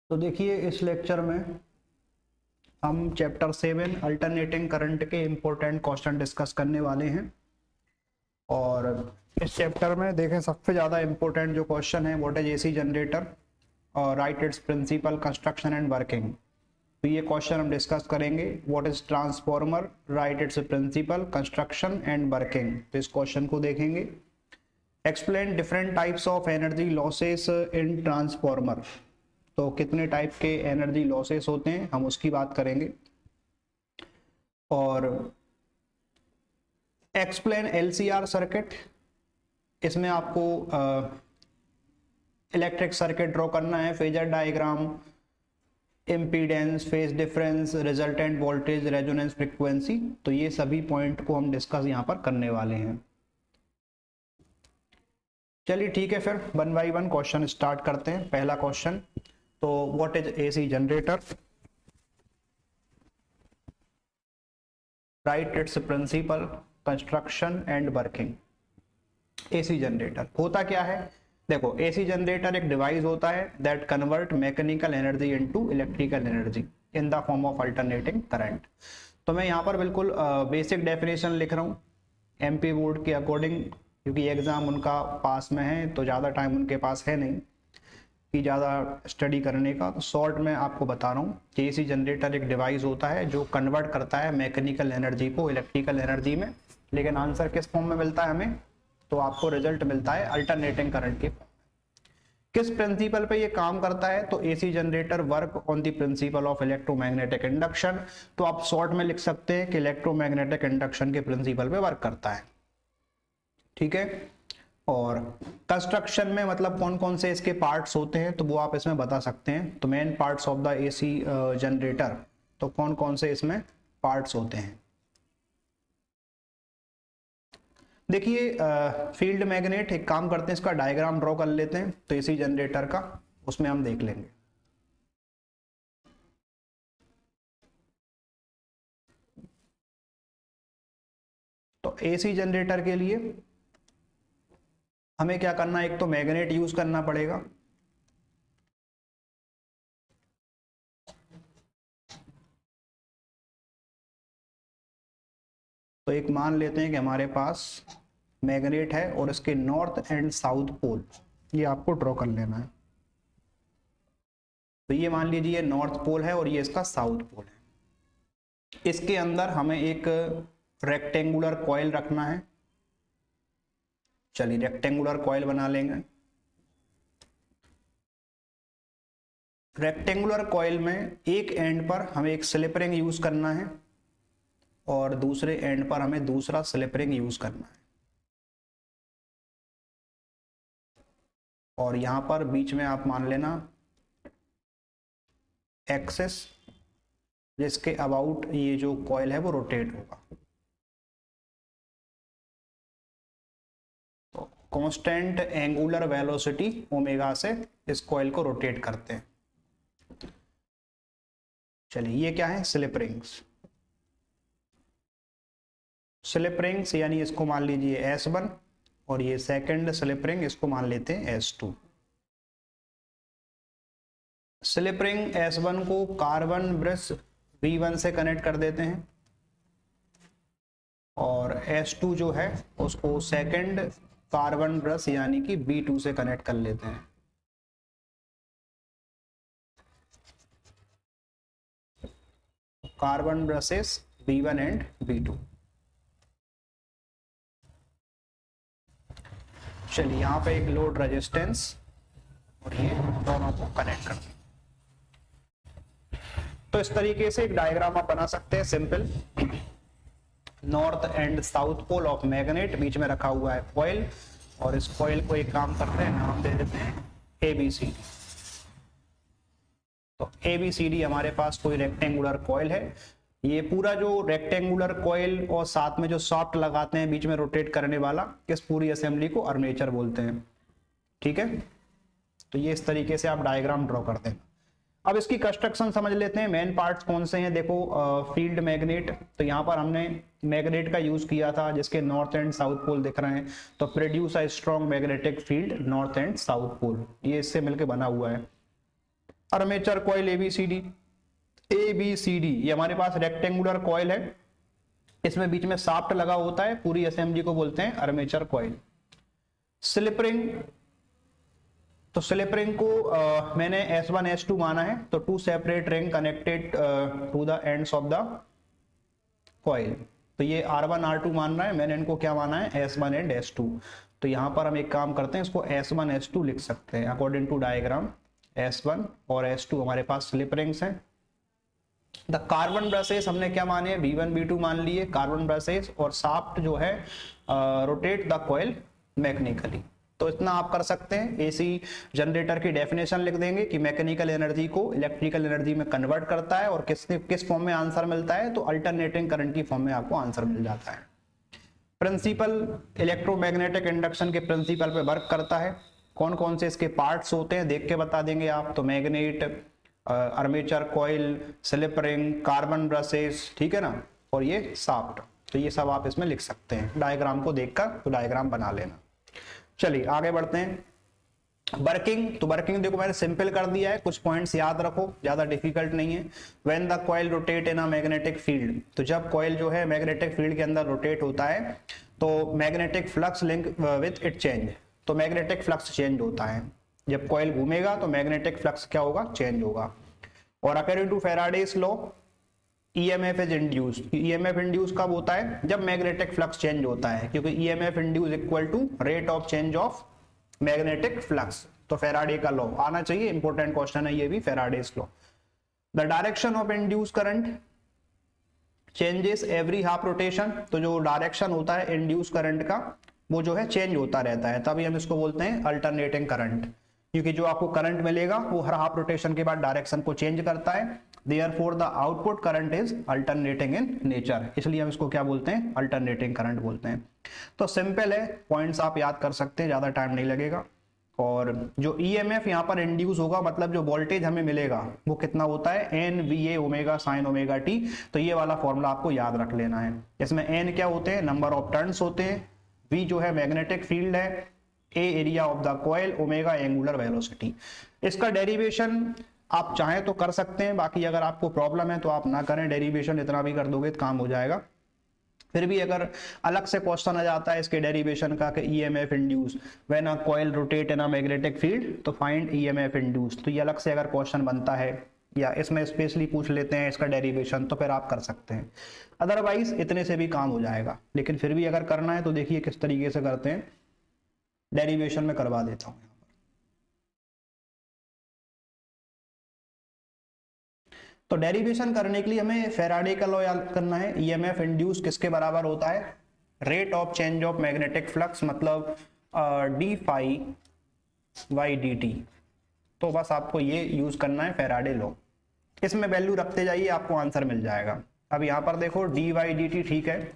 तो देखिए इस लेक्चर में हम चैप्टर 7 अल्टरनेटिंग करंट के इम्पोर्टेंट क्वेश्चन डिस्कस करने वाले हैं। और इस चैप्टर में देखें सबसे ज़्यादा इम्पोर्टेंट जो क्वेश्चन है व्हाट इज एसी जनरेटर और right its principle construction and working. तो ये क्वेश्चन हम डिस्कस करेंगे। What is transformer, right its principle construction and working. तो इस क्वेश्चन को देखेंगे। Explain different types of energy losses in transformer. तो कितने टाइप के एनर्जी लॉसेस होते हैं हम उसकी बात करेंगे। और एक्सप्लेन एलसीआर सर्किट, इसमें आपको इलेक्ट्रिक सर्किट ड्रॉ करना है, phasor diagram, impedance, phase difference, resultant voltage, resonance frequency. तो ये सभी पॉइंट को हम डिस्कस यहाँ पर करने वाले हैं। चलिए ठीक है, फिर one by one question start करते हैं। पहला क्वेश्चन, तो what is AC generator, right its principle construction and working. AC generator होता क्या है? देखो, एसी जनरेटर एक डिवाइस होता है that convert mechanical energy into electrical energy in the form of alternating current. तो मैं यहाँ पर बिल्कुल बेसिक डेफिनेशन लिख रहा हूँ एमपी बोर्ड के अकॉर्डिंग, क्योंकि एग्जाम उनका पास में है तो ज़्यादा टाइम उनके पास है नहीं कि ज़्यादा स्टडी करने का। तो शॉर्ट में आपको बता रहा हूँ कि एसी जनरेटर एक डिवाइस होता है जो कन्वर्ट करता है मैकेनिकल एनर्जी को इलेक्ट्रिकल एनर्जी में। लेकिन आंसर किस फॉर्म में मिलता है हमें? तो आपको रिजल्ट मिलता है अल्टरनेटिंग करंट के। किस प्रिंसिपल पे ये काम करता है? तो AC generator work on the principle of electromagnetic induction. तो आप शॉर्ट में लिख सकते हैं कि इलेक्ट्रोमैग्नेटिक इंडक्शन के प्रिंसिपल पे वर्क करता है। ठीक है। और कंस्ट्रक्शन में मतलब कौन कौन से इसके पार्ट्स होते हैं तो वो आप इसमें बता सकते हैं। तो main parts of the AC generator, तो कौन कौन से इसमें पार्ट्स होते हैं? देखिए फील्ड मैग्नेट, एक काम करते हैं इसका डायग्राम ड्रॉ कर लेते हैं तो एसी जनरेटर का, उसमें हम देख लेंगे। तो एसी जनरेटर के लिए हमें क्या करना है? एक तो मैग्नेट यूज करना पड़ेगा। तो एक मान लेते हैं कि हमारे पास मैग्नेट है और इसके नॉर्थ एंड साउथ पोल, ये आपको ड्रॉ कर लेना है। तो ये मान लीजिए नॉर्थ पोल है और ये इसका साउथ पोल है। इसके अंदर हमें एक रेक्टेंगुलर कॉइल रखना है। चलिए रेक्टेंगुलर कॉइल बना लेंगे। रेक्टेंगुलर कॉइल में एक एंड पर हमें एक स्लिप रिंग यूज करना है और दूसरे एंड पर हमें दूसरा स्लिप रिंग यूज करना है। और यहां पर बीच में आप मान लेना एक्सिस, जिसके अबाउट ये जो कॉइल है वो रोटेट होगा। तो कांस्टेंट एंगुलर वेलोसिटी ओमेगा से इस कॉइल को रोटेट करते हैं। चलिए ये क्या है? Slip rings. स्लिप रिंग्स यानी इसको मान लीजिए S1 और ये सेकंड स्लिप रिंग, इसको मान लेते हैं S2। स्लिप रिंग S1 को कार्बन ब्रश V1 से कनेक्ट कर देते हैं और S2 जो है उसको सेकंड कार्बन ब्रश यानी कि B2 से कनेक्ट कर लेते हैं। Carbon brushes B1 and B2। चलिए यहाँ पे एक लोड रेजिस्टेंस और ये दोनों को कनेक्ट कर दें। तो इस तरीके से एक डायग्राम आप बना सकते हैं simple. North and south pole of magnet, बीच में रखा हुआ है कॉइल और इस कॉइल को एक काम करते हैं, नाम दे देते हैं ABCD। तो ABCD हमारे पास कोई रेक्टेंगुलर कॉइल है। ये पूरा जो रेक्टेंगुलर कॉइल और साथ में जो सॉफ्ट लगाते हैं बीच में रोटेट करने वाला, इस पूरी असेंबली को आर्मेचर बोलते हैं। ठीक है। तो ये इस तरीके से आप डायग्राम ड्रॉ करते हैं। अब इसकी कंस्ट्रक्शन समझ लेते हैं। मेन पार्ट्स कौन से हैं? देखो फील्ड मैग्नेट, तो यहाँ पर हमने मैग्नेट का यूज किया था जिसके नॉर्थ एंड साउथ पोल दिख रहे हैं। तो produce a strong magnetic field north and south pole, ये इससे मिलकर बना हुआ है। आर्मेचर कॉइल एबीसीडी, एबीसीडी ये हमारे पास रेक्टेंगुलर कॉइल है, इसमें बीच में शाफ्ट लगा होता है, पूरी असेंबली को बोलते हैं आर्मेचर कॉइल। स्लिप रिंग, तो स्लिप रिंग को मैंने S1 S2 माना है, तो two separate ring connected to the ends of the coil, तो ये R1 R2 मान रहा है, मैंने इनको क्या माना है S1 एंड S2। तो यहां पर हम एक काम करते हैं, इसको S1 S2 लिख सकते हैं अकॉर्डिंग टू डायग्राम। S1 और S2 हमारे पास स्लिप रिंग्स हैं। द कार्बन ब्रशेस हमने क्या माने, B1 B2 मान लिए कार्बन ब्रशेस, और शाफ्ट जो है रोटेट द कॉइल मैकेनिकली। तो इतना आप कर सकते हैं। एसी जनरेटर की डेफिनेशन लिख देंगे कि मैकेनिकल एनर्जी को इलेक्ट्रिकल एनर्जी में कन्वर्ट करता है, और किस फॉर्म में आंसर मिलता है, तो अल्टरनेटिंग करंट की फॉर्म में आपको आंसर मिल जाता है। प्रिंसिपल इलेक्ट्रोमैग्नेटिक इंडक्शन के प्रिंसिपल पे वर्क करता है। कौन कौन से इसके पार्ट्स होते हैं देख के बता देंगे आप, तो magnet, armature coil, slip ring, carbon brushes, ठीक है ना, और ये शाफ्ट, तो ये सब आप इसमें लिख सकते हैं डायग्राम को देखकर, तो डायग्राम बना लेना। चलिए आगे बढ़ते हैं। वर्किंग, तो वर्किंग देखो मैंने सिंपल कर दिया है, कुछ पॉइंट्स याद रखो, ज्यादा डिफिकल्ट नहीं है। When the coil rotate in a magnetic field, तो जब कॉइल जो है मैग्नेटिक फील्ड के अंदर रोटेट होता है, तो magnetic flux link with it change, तो मैग्नेटिक फ्लक्स चेंज होता है। जब कॉइल घूमेगा तो मैग्नेटिक फ्लक्स क्या होगा, चेंज होगा। और according to Faraday's law EMF is induced, EMF induce कब होता है, जब मैग्नेटिक फ्लक्स चेंज होता है, क्योंकि EMF induce equal to rate of change of magnetic flux. तो फैराडे का लॉ आना चाहिए, इंपॉर्टेंट क्वेश्चन है ये भी, Faraday's law. The direction of induce current changes every half rotation, तो जो डायरेक्शन होता है इंड्यूस करंट का वो जो है चेंज होता रहता है, तभी हम इसको बोलते हैं अल्टरनेटिंग करंट, क्योंकि जो आपको करंट मिलेगा वो हर हाफ रोटेशन के बाद डायरेक्शन को चेंज करता है। Therefore the output current is alternating in nature, इसलिए हम इसको क्या बोलते हैं, अल्टरनेटिंग करंट बोलते हैं। तो सिंपल है, पॉइंट्स आप याद कर सकते हैं, ज्यादा टाइम नहीं लगेगा। और जो EMF यहाँ पर इंड्यूस होगा, मतलब जो वोल्टेज हमें मिलेगा वो कितना होता है, NVA omega sine omega T, तो ये वाला फॉर्मूला आपको याद रख लेना है। इसमें N क्या होते हैं, नंबर ऑफ टर्न्स होते हैं, V जो है मैग्नेटिक फील्ड है, A area of the coil, omega angular velocity. इसका डेरिवेशन आप चाहें तो कर सकते हैं, बाकी अगर आपको प्रॉब्लम है तो आप ना करें, डेरिवेशन इतना भी कर दोगे तो काम हो जाएगा। फिर भी अगर अलग से क्वेश्चन आ जाता है इसके डेरिवेशन का कि EMF induce when a coil rotate in a magnetic field, तो फाइंड EMF इंड्यूस, तो ये अलग से अगर क्वेश्चन बनता है या इसमें स्पेशली पूछ लेते हैं इसका डेरिवेशन, तो फिर आप कर सकते हैं। अदरवाइज इतने से भी काम हो जाएगा, लेकिन फिर भी अगर करना है तो देखिए किस तरीके से करते हैं, डेरिवेशन में करवा देता हूँ। तो डेरिवेशन करने के लिए हमें फैराडे का लॉ याद करना है। EMF इंड्यूस किसके बराबर होता है, rate of change of magnetic flux, मतलब D phi by D T. तो बस आपको ये यूज करना है फैराडे लॉ, इसमें वैल्यू रखते जाइए, आपको आंसर मिल जाएगा। अब यहाँ पर देखो डी बाई डी टी, ठीक है,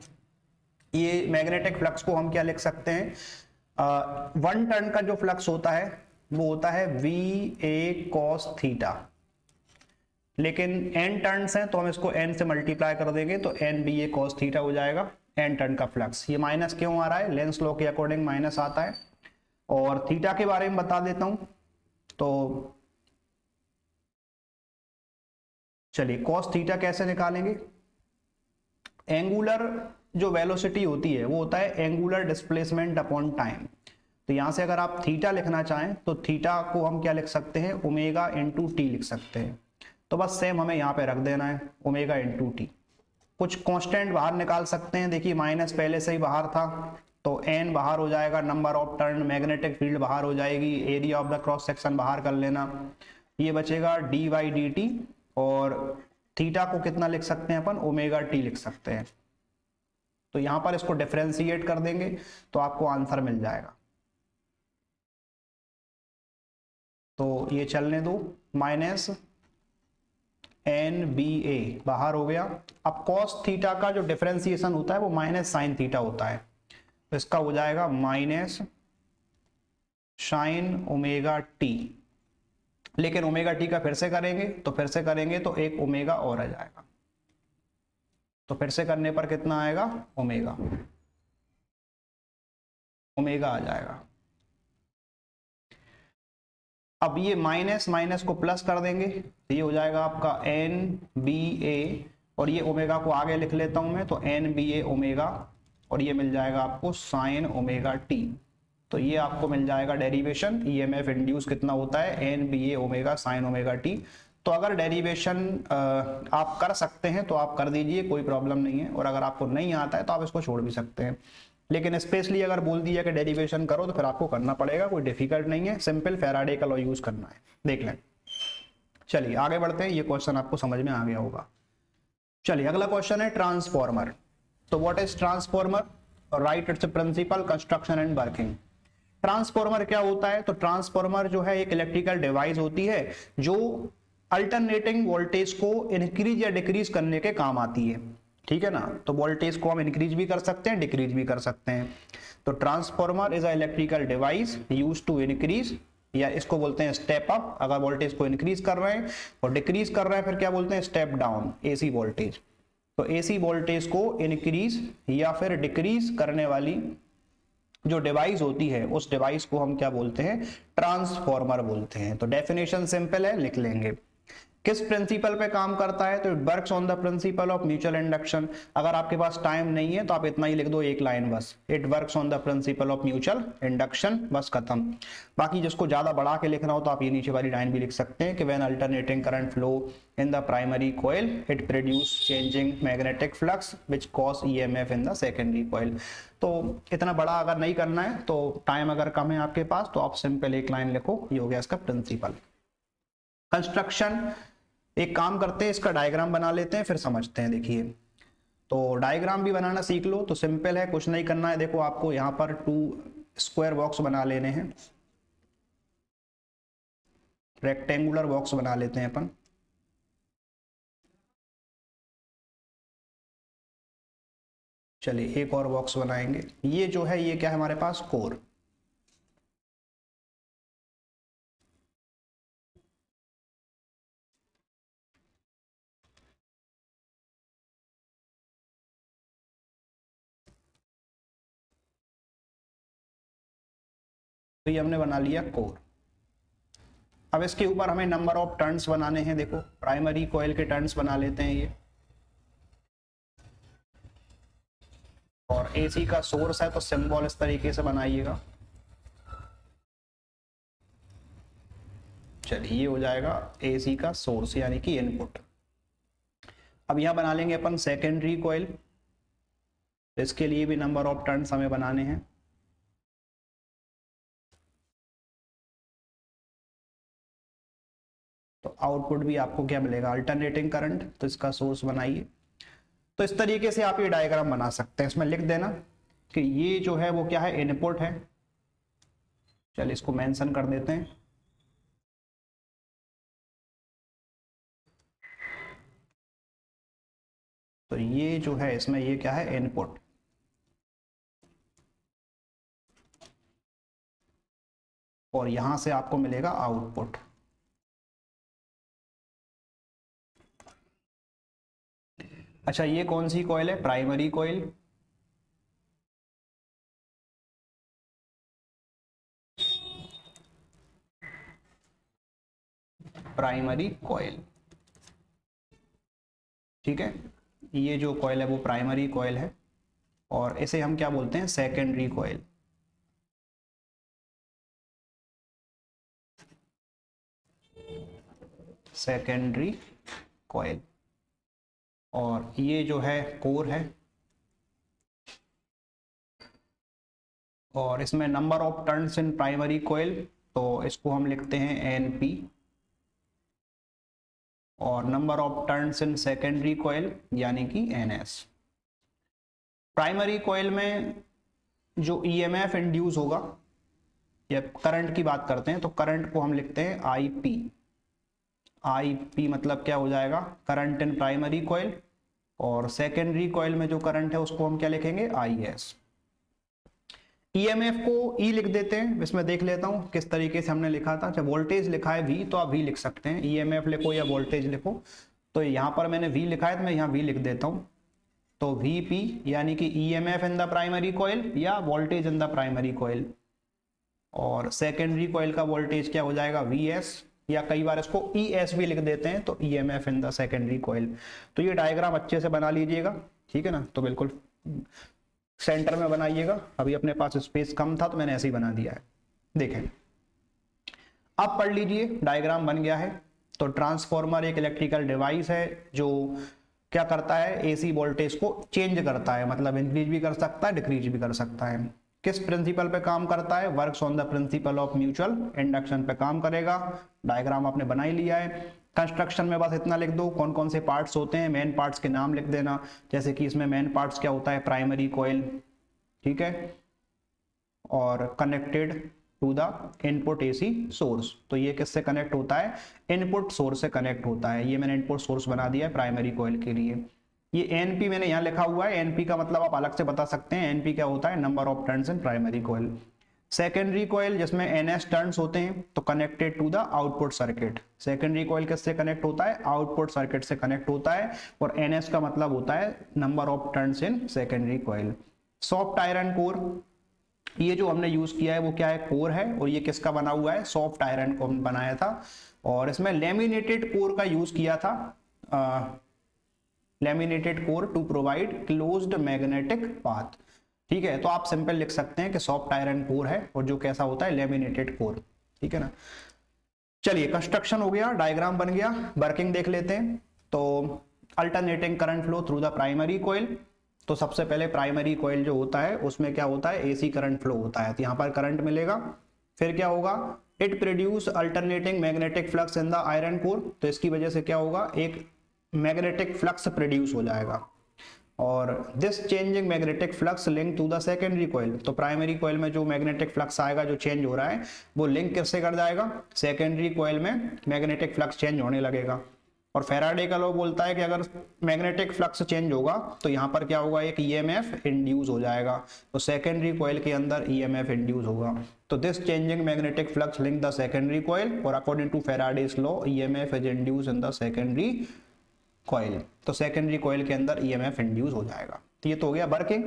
ये मैग्नेटिक फ्लक्स को हम क्या लिख सकते हैं, 1 टर्न का जो फ्लक्स होता है वो होता है VA cos थीटा, लेकिन n टर्न्स हैं तो हम इसको n से मल्टीप्लाई कर देंगे, तो NBA cos थीटा हो जाएगा n टर्न का फ्लक्स। ये माइनस क्यों आ रहा है, लेंस लॉ के अकॉर्डिंग माइनस आता है। और थीटा के बारे में बता देता हूं, तो चलिए cos थीटा कैसे निकालेंगे, एंगुलर जो वेलोसिटी होती है वो होता है एंगुलर डिस्प्लेसमेंट अपॉन टाइम। तो यहां से अगर आप थीटा लिखना चाहें तो थीटा को हम क्या लिख सकते हैं, ओमेगा इंटू टी लिख सकते हैं। तो बस सेम हमें यहाँ पे रख देना है, ओमेगा इंटू टी। कुछ कांस्टेंट बाहर निकाल सकते हैं, देखिए माइनस पहले से ही बाहर था, तो n बाहर हो जाएगा, number of turn, magnetic field बाहर हो जाएगी, area of the cross section बाहर कर लेना, ये बचेगा डी बाई डी टी, और थीटा को कितना लिख सकते हैं अपन, ओमेगा टी लिख सकते हैं। तो यहां पर इसको डिफरेंशिएट कर देंगे तो आपको आंसर मिल जाएगा। तो ये चलने दो, माइनस NBA बाहर हो गया। अब cos थीटा का जो डिफरेंशिएशन होता है वो माइनस साइन थीटा होता है, तो इसका हो जाएगा माइनस साइन ओमेगा टी, लेकिन ओमेगा टी का फिर से करेंगे तो एक ओमेगा और आ जाएगा, तो फिर से करने पर कितना आएगा, ओमेगा आ जाएगा। अब ये माइनस माइनस को प्लस कर देंगे तो ये हो जाएगा आपका एन बी ए, और ये ओमेगा को आगे लिख लेता हूं मैं, तो एन बी ए ओमेगा, और ये मिल जाएगा आपको साइन ओमेगा टी। तो ये आपको मिल जाएगा डेरिवेशन ईएमएफ इंड्यूस कितना होता है, एन बी ए ओमेगा साइन ओमेगा टी। तो अगर डेरिवेशन आप कर सकते हैं तो आप कर दीजिए, कोई प्रॉब्लम नहीं है, और अगर आपको नहीं आता है तो आप इसको छोड़ भी सकते हैं, लेकिन स्पेशली अगर बोल दिया कि डेरिवेशन करो तो फिर आपको करना पड़ेगा, कोई डिफिकल्ट नहीं है, सिंपल फैराडे का लॉ यूज करना है। देख लें, चलिए आगे बढ़ते हैं, ये क्वेश्चन आपको समझ में आ गया होगा। चलिए अगला क्वेश्चन है ट्रांसफॉर्मर। तो what is transformer, right its principle, construction and working. Transformer क्या होता है, तो ट्रांसफॉर्मर जो है एक इलेक्ट्रिकल डिवाइस होती है जो अल्टरनेटिंग वोल्टेज को इंक्रीज या डिक्रीज करने के काम आती है, ठीक है ना। तो वोल्टेज को हम इंक्रीज भी कर सकते हैं, डिक्रीज भी कर सकते हैं। तो transformer is a electrical device used to increase, या इसको बोलते हैं स्टेप अप अगर वोल्टेज को इंक्रीज कर रहे हैं, और डिक्रीज कर रहे हैं फिर क्या बोलते हैं, स्टेप डाउन, एसी वोल्टेज। तो एसी वोल्टेज को इंक्रीज या फिर डिक्रीज करने वाली जो डिवाइस होती है उस डिवाइस को हम क्या बोलते हैं, ट्रांसफॉर्मर बोलते हैं। तो डेफिनेशन सिंपल है, लिख लेंगे। किस प्रिंसिपल पे काम करता है, तो it works on the principle of mutual induction. अगर आपके पास टाइम नहीं है तो आप इतना ही लिख दो, एक लाइन बस, it works on the principle of mutual induction, बस खत्म। बाकी जिसको ज्यादा बढ़ा के लिखना हो तो आप ये नीचे वाली लाइन भी लिख सकते हैं कि when alternating current flow in the primary coil it produce changing magnetic flux which cause EMF in the secondary coil. तो इतना बड़ा अगर नहीं करना है, तो टाइम अगर कम है आपके पास तो आप सिंपल एक लाइन लिखो, ये हो गया इसका प्रिंसिपल। कंस्ट्रक्शन, एक काम करते हैं, इसका डायग्राम बना लेते हैं फिर समझते हैं। देखिए, तो डायग्राम भी बनाना सीख लो, तो सिंपल है, कुछ नहीं करना है। देखो आपको यहाँ पर 2 स्क्वायर बॉक्स बना लेने हैं, रेक्टेंगुलर बॉक्स बना लेते हैं अपन। चलिए एक और बॉक्स बनाएंगे। ये जो है ये क्या है हमारे पास, कोर। तो ये हमने बना लिया कोर। अब इसके ऊपर हमें नंबर ऑफ टर्न्स बनाने हैं। देखो प्राइमरी कॉइल के टर्न्स बना लेते हैं ये, और एसी का सोर्स है तो सिंबल इस तरीके से बनाइएगा। चलिए ये हो जाएगा एसी का सोर्स यानी कि इनपुट। अब यहां बना लेंगे अपन सेकेंडरी कॉइल, इसके लिए भी नंबर ऑफ टर्न्स हमें बनाने हैं। तो आउटपुट भी आपको क्या मिलेगा, अल्टरनेटिंग करंट। तो इसका सोर्स बनाइए। तो इस तरीके से आप ये डायग्राम बना सकते हैं। इसमें लिख देना कि ये जो है वो क्या है, इनपुट है। चलिए इसको मेंशन कर देते हैं। तो ये जो है इसमें ये क्या है, इनपुट। और यहां से आपको मिलेगा आउटपुट। अच्छा ये कौन सी कॉइल है, प्राइमरी कॉइल। प्राइमरी कॉइल, ठीक है। ये जो कॉइल है वो प्राइमरी कॉइल है, और इसे हम क्या बोलते हैं, सेकेंडरी कॉइल। Secondary coil. और ये जो है कोर है, और इसमें number of turns in primary coil, तो इसको हम लिखते हैं एनपी। और number of turns in secondary coil यानी कि एनएस। प्राइमरी कॉइल में जो ईएमएफ इंड्यूस होगा, या करंट की बात करते हैं, तो करंट को हम लिखते हैं आईपी। आईपी मतलब क्या हो जाएगा, करंट इन प्राइमरी कॉइल। और सेकेंडरी कॉइल में जो करंट है उसको हम क्या लिखेंगे, आईएस। ईएमएफ को ई लिख देते हैं। इसमें देख लेता हूं किस तरीके से हमने लिखा था। जब वोल्टेज लिखा है वी तो आप वी लिख सकते हैं, ईएमएफ लिखो या वोल्टेज लिखो। तो यहां पर मैंने वी लिखा है तो मैं यहां वी लिख देता हूं। तो वीपी यानी कि EMF in the primary coil या voltage in the primary coil. और सेकेंडरी कॉइल का वोल्टेज क्या हो जाएगा Vs, या कई बार इसको ES भी लिख देते हैं, तो EMF in the secondary coil. तो ये डायग्राम अच्छे से बना लीजिएगा, ठीक है ना, तो बिल्कुल सेंटर में बनाइएगा। अभी अपने पास स्पेस कम था तो मैंने ऐसे ही बना दिया है। देखें, अब पढ़ लीजिए, डायग्राम बन गया है। तो ट्रांसफॉर्मर एक इलेक्ट्रिकल डिवाइस है जो क्या करता है, एसी वोल्टेज को चेंज करता है, मतलब इंक्रीज भी कर सकता है, डिक्रीज भी कर सकता है। किस प्रिंसिपल पे काम करता है, works on the principle of mutual induction पे काम करेगा। डायग्राम आपने बना ही लिया है। कंस्ट्रक्शन में बस इतना लिख दो, कौन कौन से पार्ट्स होते हैं, मेन पार्ट्स के नाम लिख देना। जैसे कि इसमें मेन पार्ट्स क्या होता है, प्राइमरी कॉइल, ठीक है, और connected to the input AC source. तो ये किससे कनेक्ट होता है, इनपुट सोर्स से कनेक्ट होता है। ये मैंने इनपुट सोर्स बना दिया है प्राइमरी कॉइल के लिए। ये एनपी मैंने यहाँ लिखा हुआ है, एनपी का मतलब आप अलग से बता सकते हैं। एनपी क्या होता है, number of turns in primary coil. Secondary coil जिसमें एनएस टर्न्स होते हैं, तो connected to the output circuit. Secondary coil किससे कनेक्ट होता है, आउटपुट सर्किट से कनेक्ट होता है। और एनएस का मतलब होता है number of turns in secondary coil. Soft iron core, ये जो हमने यूज किया है वो क्या है, कोर है। और ये किसका बना हुआ है, सॉफ्ट आयरन को हमने बनाया था। और इसमें लेमिनेटेड कोर का यूज किया था, laminated core to provide closed magnetic path. ठीक है, तो आप सिंपल लिख सकते हैं कि सॉफ्ट आयरन कोर है और जो कैसा होता है, लेमिनेटेड कोर। ठीक है ना। चलिए, कंस्ट्रक्शन हो गया, डायग्राम बन गया, वर्किंग देख लेते हैं। तो alternating current flow through the primary coil. तो सबसे पहले प्राइमरी कॉइल जो होता है उसमें क्या होता है, एसी करंट फ्लो होता है। तो यहाँ पर करंट मिलेगा, फिर क्या होगा, it produce alternating magnetic flux in the iron core. तो इसकी वजह से क्या होगा, एक मैग्नेटिक फ्लक्स प्रोड्यूस हो जाएगा। और this changing magnetic flux link to the secondary coil. तो प्राइमरी कॉइल में जो मैग्नेटिक फ्लक्स आएगा, जो चेंज हो रहा है, वो लिंक किससे कर जाएगा, सेकेंडरी कॉइल में मैग्नेटिक फ्लक्स चेंज होने लगेगा। और फैराडे का लॉ बोलता है कि अगर मैग्नेटिक फ्लक्स चेंज होगा तो यहाँ पर क्या होगा, एक ईएमएफ इंड्यूस हो जाएगा। तो सेकेंडरी कॉइल के अंदर ईएमएफ इंड्यूस होगा। तो this changing magnetic flux link the secondary coil, और according to Faraday's law EMF is induce in the secondary coil. तो सेकेंडरी कॉइल के अंदर ईएमएफ इंड्यूस हो जाएगा। तो ये तो हो गया वर्किंग।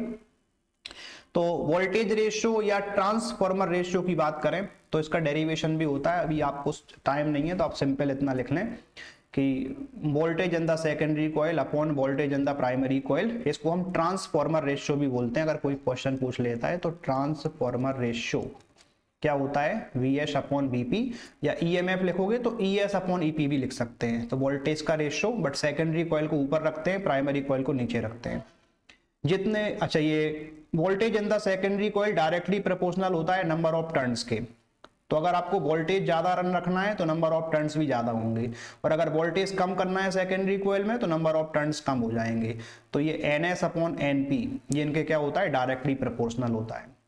तो वोल्टेज रेशियो या ट्रांसफॉर्मर रेशियो की बात करें तो इसका डेरिवेशन भी होता है। अभी आपको टाइम नहीं है तो आप सिंपल इतना लिख लें कि voltage in the secondary coil upon voltage in the primary coil. इसको हम ट्रांसफॉर्मर रेशियो भी बोलते हैं। अगर कोई क्वेश्चन पूछ लेता है तो ट्रांसफॉर्मर रेशियो क्या होता है, VS अपॉन VP, या EMF लिखोगे तो ES अपॉन EP भी लिख सकते हैं। तो वोल्टेज का रेशियो, बट सेकेंडरी कॉइल को ऊपर रखते हैं, प्राइमरी कॉइल को नीचे रखते हैं। जितने, अच्छा, ये voltage in the secondary coil directly proportional होता है नंबर ऑफ टर्न्स के। तो अगर आपको वोल्टेज ज्यादा रन रखना है तो नंबर ऑफ टर्न्स भी ज्यादा होंगे, और अगर वोल्टेज कम करना है सेकेंडरी कॉइल में तो नंबर ऑफ टर्न्स कम हो जाएंगे। तो ये NS अपॉन NP, ये इनके क्या होता है, डायरेक्टली प्रोपोर्शनल होता है।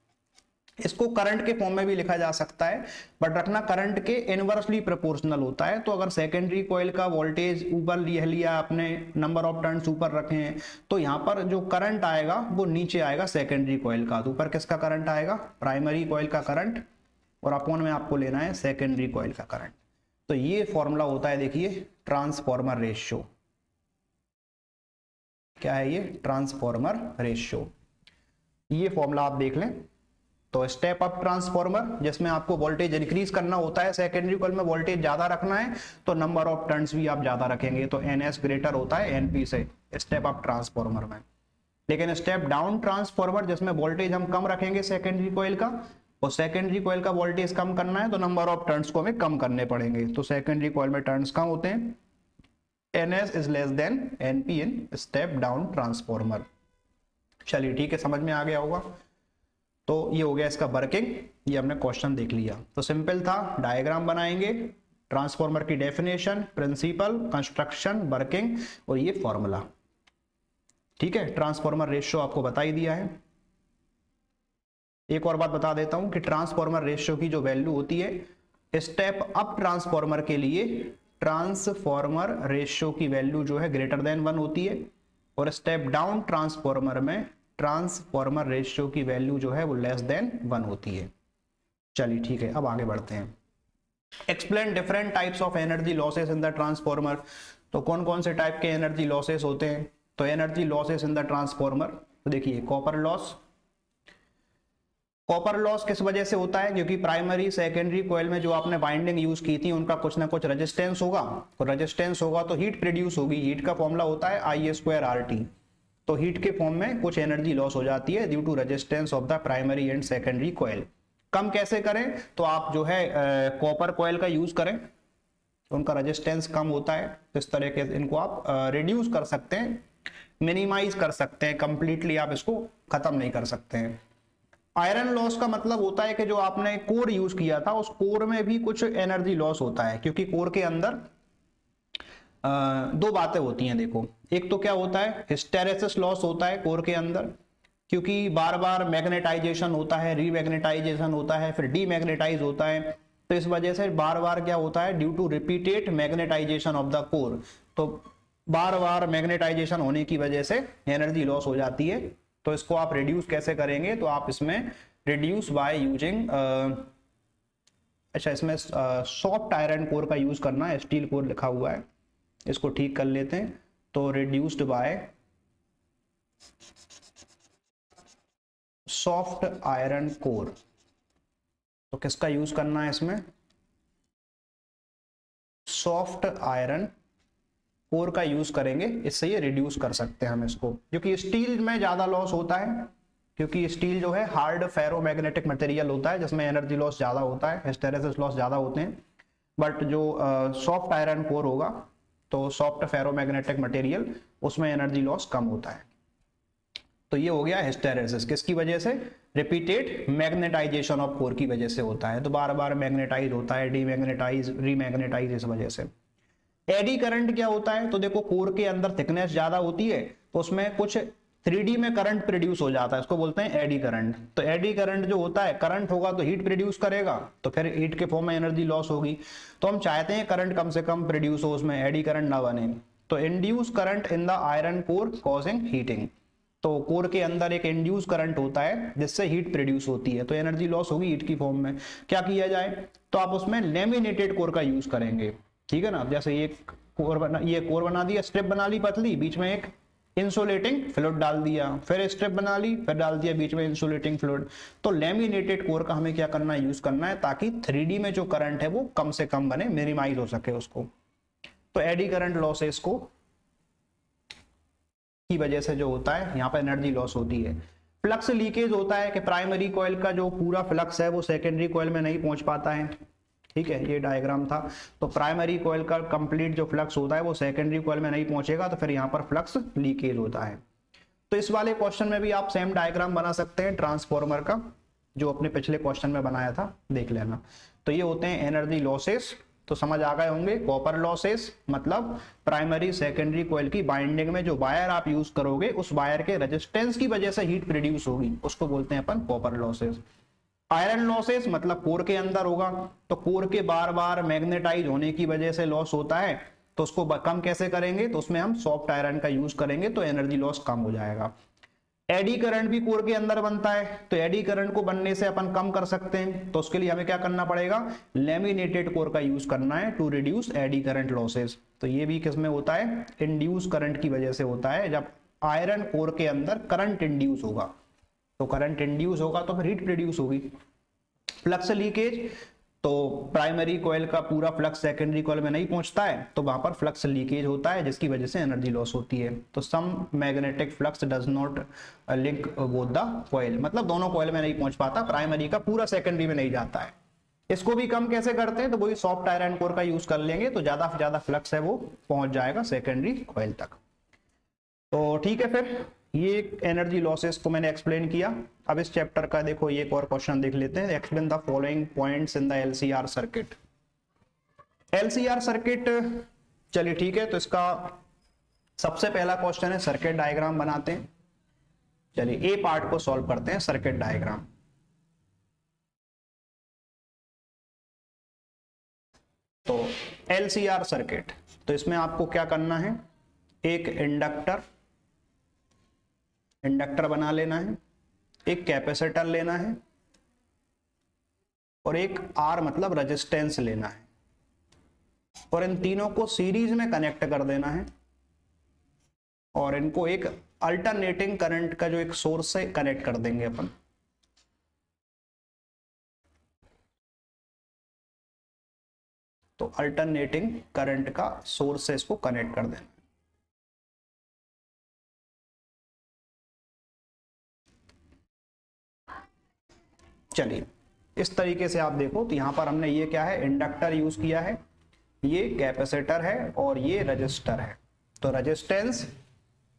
इसको करंट के फॉर्म में भी लिखा जा सकता है, बट रखना करंट के इनवर्सली प्रोपोर्शनल होता है। तो अगर सेकेंडरी कॉइल का वोल्टेज ऊपर लिया आपने, नंबर ऑफ टर्न्स ऊपर रखे हैं, तो यहाँ पर जो करंट आएगा वो नीचे आएगा सेकेंडरी कॉइल का। तो ऊपर किसका करंट आएगा, प्राइमरी कॉइल का करंट, और अपॉन में आपको लेना है सेकेंडरी कॉइल का करंट। तो ये फॉर्मूला होता है, देखिए, ट्रांसफॉर्मर रेशियो। क्या है ये, ट्रांसफॉर्मर रेशियो। ये फॉर्मूला आप देख लें। तो स्टेप अप ट्रांसफॉर्मर, जिसमें आपको वोल्टेज इंक्रीज करना होता है, सेकेंडरी कॉइल में वोल्टेज ज्यादा रखना है तो नंबर ऑफ टर्न्स भी आप ज्यादा रखेंगे। तो NS ग्रेटर होता है NP से, स्टेप अप ट्रांसफॉर्मर में। लेकिन स्टेप डाउन ट्रांसफॉर्मर, जिसमें वोल्टेज हम कम रखेंगे सेकेंडरी कॉइल का, और सेकेंडरी कॉइल का वोल्टेज कम करना है तो नंबर ऑफ टर्न्स को हमें कम करने पड़ेंगे। तो सेकेंडरी कॉइल में टर्न्स कम होते हैं, NS is less than NP in step down transformer. चलिए ठीक है, समझ में आ गया होगा। तो ये हो गया इसका वर्किंग, ये हमने क्वेश्चन देख लिया। तो सिंपल था, डायग्राम बनाएंगे, ट्रांसफॉर्मर की डेफिनेशन, प्रिंसिपल, कंस्ट्रक्शन, वर्किंग, और ये फॉर्मूला। ठीक है, ट्रांसफॉर्मर रेशियो आपको बता ही दिया है। एक और बात बता देता हूं कि ट्रांसफॉर्मर रेशियो की जो वैल्यू होती है, स्टेप अप ट्रांसफॉर्मर के लिए ट्रांसफॉर्मर रेशियो की वैल्यू जो है ग्रेटर देन 1 होती है, और स्टेप डाउन ट्रांसफॉर्मर में ट्रांसफॉर्मर रेशियो की वैल्यू जो है वो लेस देन 1 होती है। चलिए ठीक है, अब आगे बढ़ते हैं। Explain different types of energy losses in the transformer. तो कौन कौन से टाइप के एनर्जी लॉसेस होते हैं। तो energy losses in the transformer, तो देखिए, कॉपर लॉस। कॉपर लॉस किस वजह से होता है? क्योंकि प्राइमरी सेकेंडरी कॉइल में जो आपने बाइंडिंग यूज की थी उनका कुछ ना कुछ रेजिस्टेंस होगा, तो रेजिस्टेंस होगा तो हीट प्रोड्यूस होगी। हीट का फॉर्मूला होता है I²RT। तो हीट के फॉर्म में कुछ एनर्जी लॉस हो जाती है due to resistance of the primary and secondary coil. कम कैसे करें? तो आप जो है कॉपर कॉइल का यूज करें, उनका रेजिस्टेंस कम होता है, इस तरह के इनको आप रिड्यूस कर सकते हैं, मिनिमाइज कर सकते हैं, कंप्लीटली आप इसको खत्म नहीं कर सकते हैं। आयरन लॉस का मतलब होता है कि जो आपने कोर यूज किया था उस कोर में भी कुछ एनर्जी लॉस होता है, क्योंकि कोर के अंदर दो बातें होती हैं। देखो, एक तो क्या होता है, हिस्टेरेसिस लॉस होता है कोर के अंदर, क्योंकि बार बार मैग्नेटाइजेशन होता है, रीमैग्नेटाइजेशन होता है, फिर डीमैग्नेटाइज होता है, तो इस वजह से बार बार क्या होता है, due to repeated magnetization of the core, तो बार बार मैग्नेटाइजेशन होने की वजह से एनर्जी लॉस हो जाती है। तो इसको आप रिड्यूस कैसे करेंगे? तो आप इसमें रिड्यूस बाय यूजिंग अच्छा, इसमें सॉफ्ट आयरन कोर का यूज करना है, स्टील कोर लिखा हुआ है, इसको ठीक कर लेते हैं। तो reduced by soft iron core, तो किसका यूज करना है इसमें? सॉफ्ट आयरन कोर का यूज करेंगे, इससे ये रिड्यूस कर सकते हैं हम इसको, क्योंकि स्टील में ज्यादा लॉस होता है, क्योंकि स्टील जो है हार्ड फेरोमैग्नेटिक मटेरियल होता है जिसमें एनर्जी लॉस ज्यादा होता है, हिस्टेरेसिस लॉस ज्यादा होते हैं। बट जो सॉफ्ट आयरन कोर होगा, तो सॉफ्ट फेरोमैग्नेटिक मटेरियल, उसमें एनर्जी लॉस कम होता है। तो ये हो गया हिस्टेरेसिस, किसकी वजह से? रिपीटेड मैग्नेटाइजेशन ऑफ कोर की वजह से होता है, तो बार बार मैग्नेटाइज होता है, डीमैग्नेटाइज, रीमैग्नेटाइज, इस वजह से। एडी करंट क्या होता है? तो देखो, कोर के अंदर थिकनेस ज्यादा होती है तो उसमें कुछ 3D में करंट प्रोड्यूस हो जाता है, इसको बोलते हैं एडी करंट। तो एडी करंट जो होता है, करंट होगा तो हीट प्रोड्यूस करेगा, तो फिर हीट के फॉर्म में एनर्जी लॉस होगी। तो हम चाहते हैं करंट कम से कम प्रोड्यूस हो, उसमें एडी करंट ना बने, तो induce current in the iron core causing heating. तो कोर के अंदर एक इंड्यूस करंट होता है जिससे हीट प्रोड्यूस होती है, तो एनर्जी लॉस होगी हीट की फॉर्म में। क्या किया जाए? तो आप उसमें लेमिनेटेड कोर का यूज करेंगे, ठीक है ना। जैसे ये कोर बना दिया, स्ट्रिप बना ली पतली, बीच में एक इंसुलेटिंग फ्लूइड डाल दिया, फिर स्ट्रिप बना ली, फिर डाल दिया बीच में इंसुलेटिंग फ्लूइड। तो लेमिनेटेड कोर का हमें क्या करना है, यूज करना है, ताकि 3D में जो करंट है वो कम से कम बने, मिनिमाइज हो सके उसको। तो एडी करंट लॉसेस को की वजह से जो होता है, यहाँ पर एनर्जी लॉस होती है। फ्लक्स लीकेज होता है कि प्राइमरी कॉइल का जो पूरा फ्लक्स है वो सेकेंडरी कॉइल में नहीं पहुंच पाता है, ठीक है, ये डायग्राम था। तो प्राइमरी कॉइल का कंप्लीट जो फ्लक्स होता है वो सेकेंडरी कॉइल में नहीं पहुंचेगा, तो फिर यहाँ पर फ्लक्स लीकेज होता है। तो इस वाले क्वेश्चन में भी आप सेम डायग्राम बना सकते हैं ट्रांसफॉर्मर का, जो अपने पिछले क्वेश्चन में बनाया था, देख लेना। तो ये होते हैं एनर्जी लॉसेस, तो समझ आ गए होंगे। कॉपर लॉसेस मतलब प्राइमरी सेकेंडरी कॉइल की बाइंडिंग में जो वायर आप यूज करोगे उस वायर के रेजिस्टेंस की वजह से हीट प्रोड्यूस होगी, उसको बोलते हैं अपन कॉपर लॉसेस। आयरन लॉसेस मतलब कोर के अंदर होगा, तो कोर के बार बार मैग्नेटाइज होने की वजह से लॉस होता है, तो उसको कम कैसे करेंगे? तो उसमें हम सॉफ्ट आयरन का यूज करेंगे, तो एनर्जी लॉस कम हो जाएगा। एडी करंट भी कोर के अंदर बनता है, तो एडी करंट को बनने से अपन कम कर सकते हैं, तो उसके लिए हमें क्या करना पड़ेगा? लेमिनेटेड कोर का यूज करना है to reduce eddy current losses. तो ये भी किसमें होता है? इंड्यूस करंट की वजह से होता है, जब आयरन कोर के अंदर करंट इंड्यूस होगा, तो करंट इंड्यूस होगा तो फिर हीट प्रोड्यूस होगी। फ्लक्स लीकेज, तो प्राइमरी कॉइल का पूरा फ्लक्स सेकेंडरी कॉइल में नहीं पहुंचता है, तो वहां पर फ्लक्स लीकेज होता है, जिसकी वजह से एनर्जी लॉस होती है। तो some magnetic flux does not link both the coil, मतलब दोनों कॉइल में नहीं पहुंच पाता, प्राइमरी का पूरा सेकेंडरी में नहीं जाता है। इसको भी कम कैसे करते हैं? तो वही सॉफ्ट आयरन कोर का यूज कर लेंगे, तो ज्यादा से ज्यादा फ्लक्स है वो पहुंच जाएगा सेकेंडरी कॉइल तक। तो ठीक है, फिर ये एनर्जी लॉसेस को मैंने एक्सप्लेन किया। अब इस चैप्टर का देखो ये एक और क्वेश्चन देख लेते हैं। Explain the following points in the LCR circuit. LCR circuit, चलिए ठीक है, तो इसका सबसे पहला क्वेश्चन है सर्किट डायग्राम बनाते हैं। चलिए ए पार्ट को सॉल्व करते हैं, सर्किट डायग्राम। तो एलसीआर सर्किट, तो इसमें आपको क्या करना है? एक इंडक्टर बना लेना है, एक कैपेसिटर लेना है, और एक आर मतलब रेजिस्टेंस लेना है, और इन तीनों को सीरीज में कनेक्ट कर देना है, और इनको एक अल्टरनेटिंग करंट का जो एक सोर्स से कनेक्ट कर देंगे अपन। तो अल्टरनेटिंग करंट का सोर्स से इसको कनेक्ट कर देना। चलिए इस तरीके से आप देखो तो यहां पर हमने ये क्या है, इंडक्टर यूज किया है, ये कैपेसिटर है और ये रजिस्टर है। तो रेजिस्टेंस,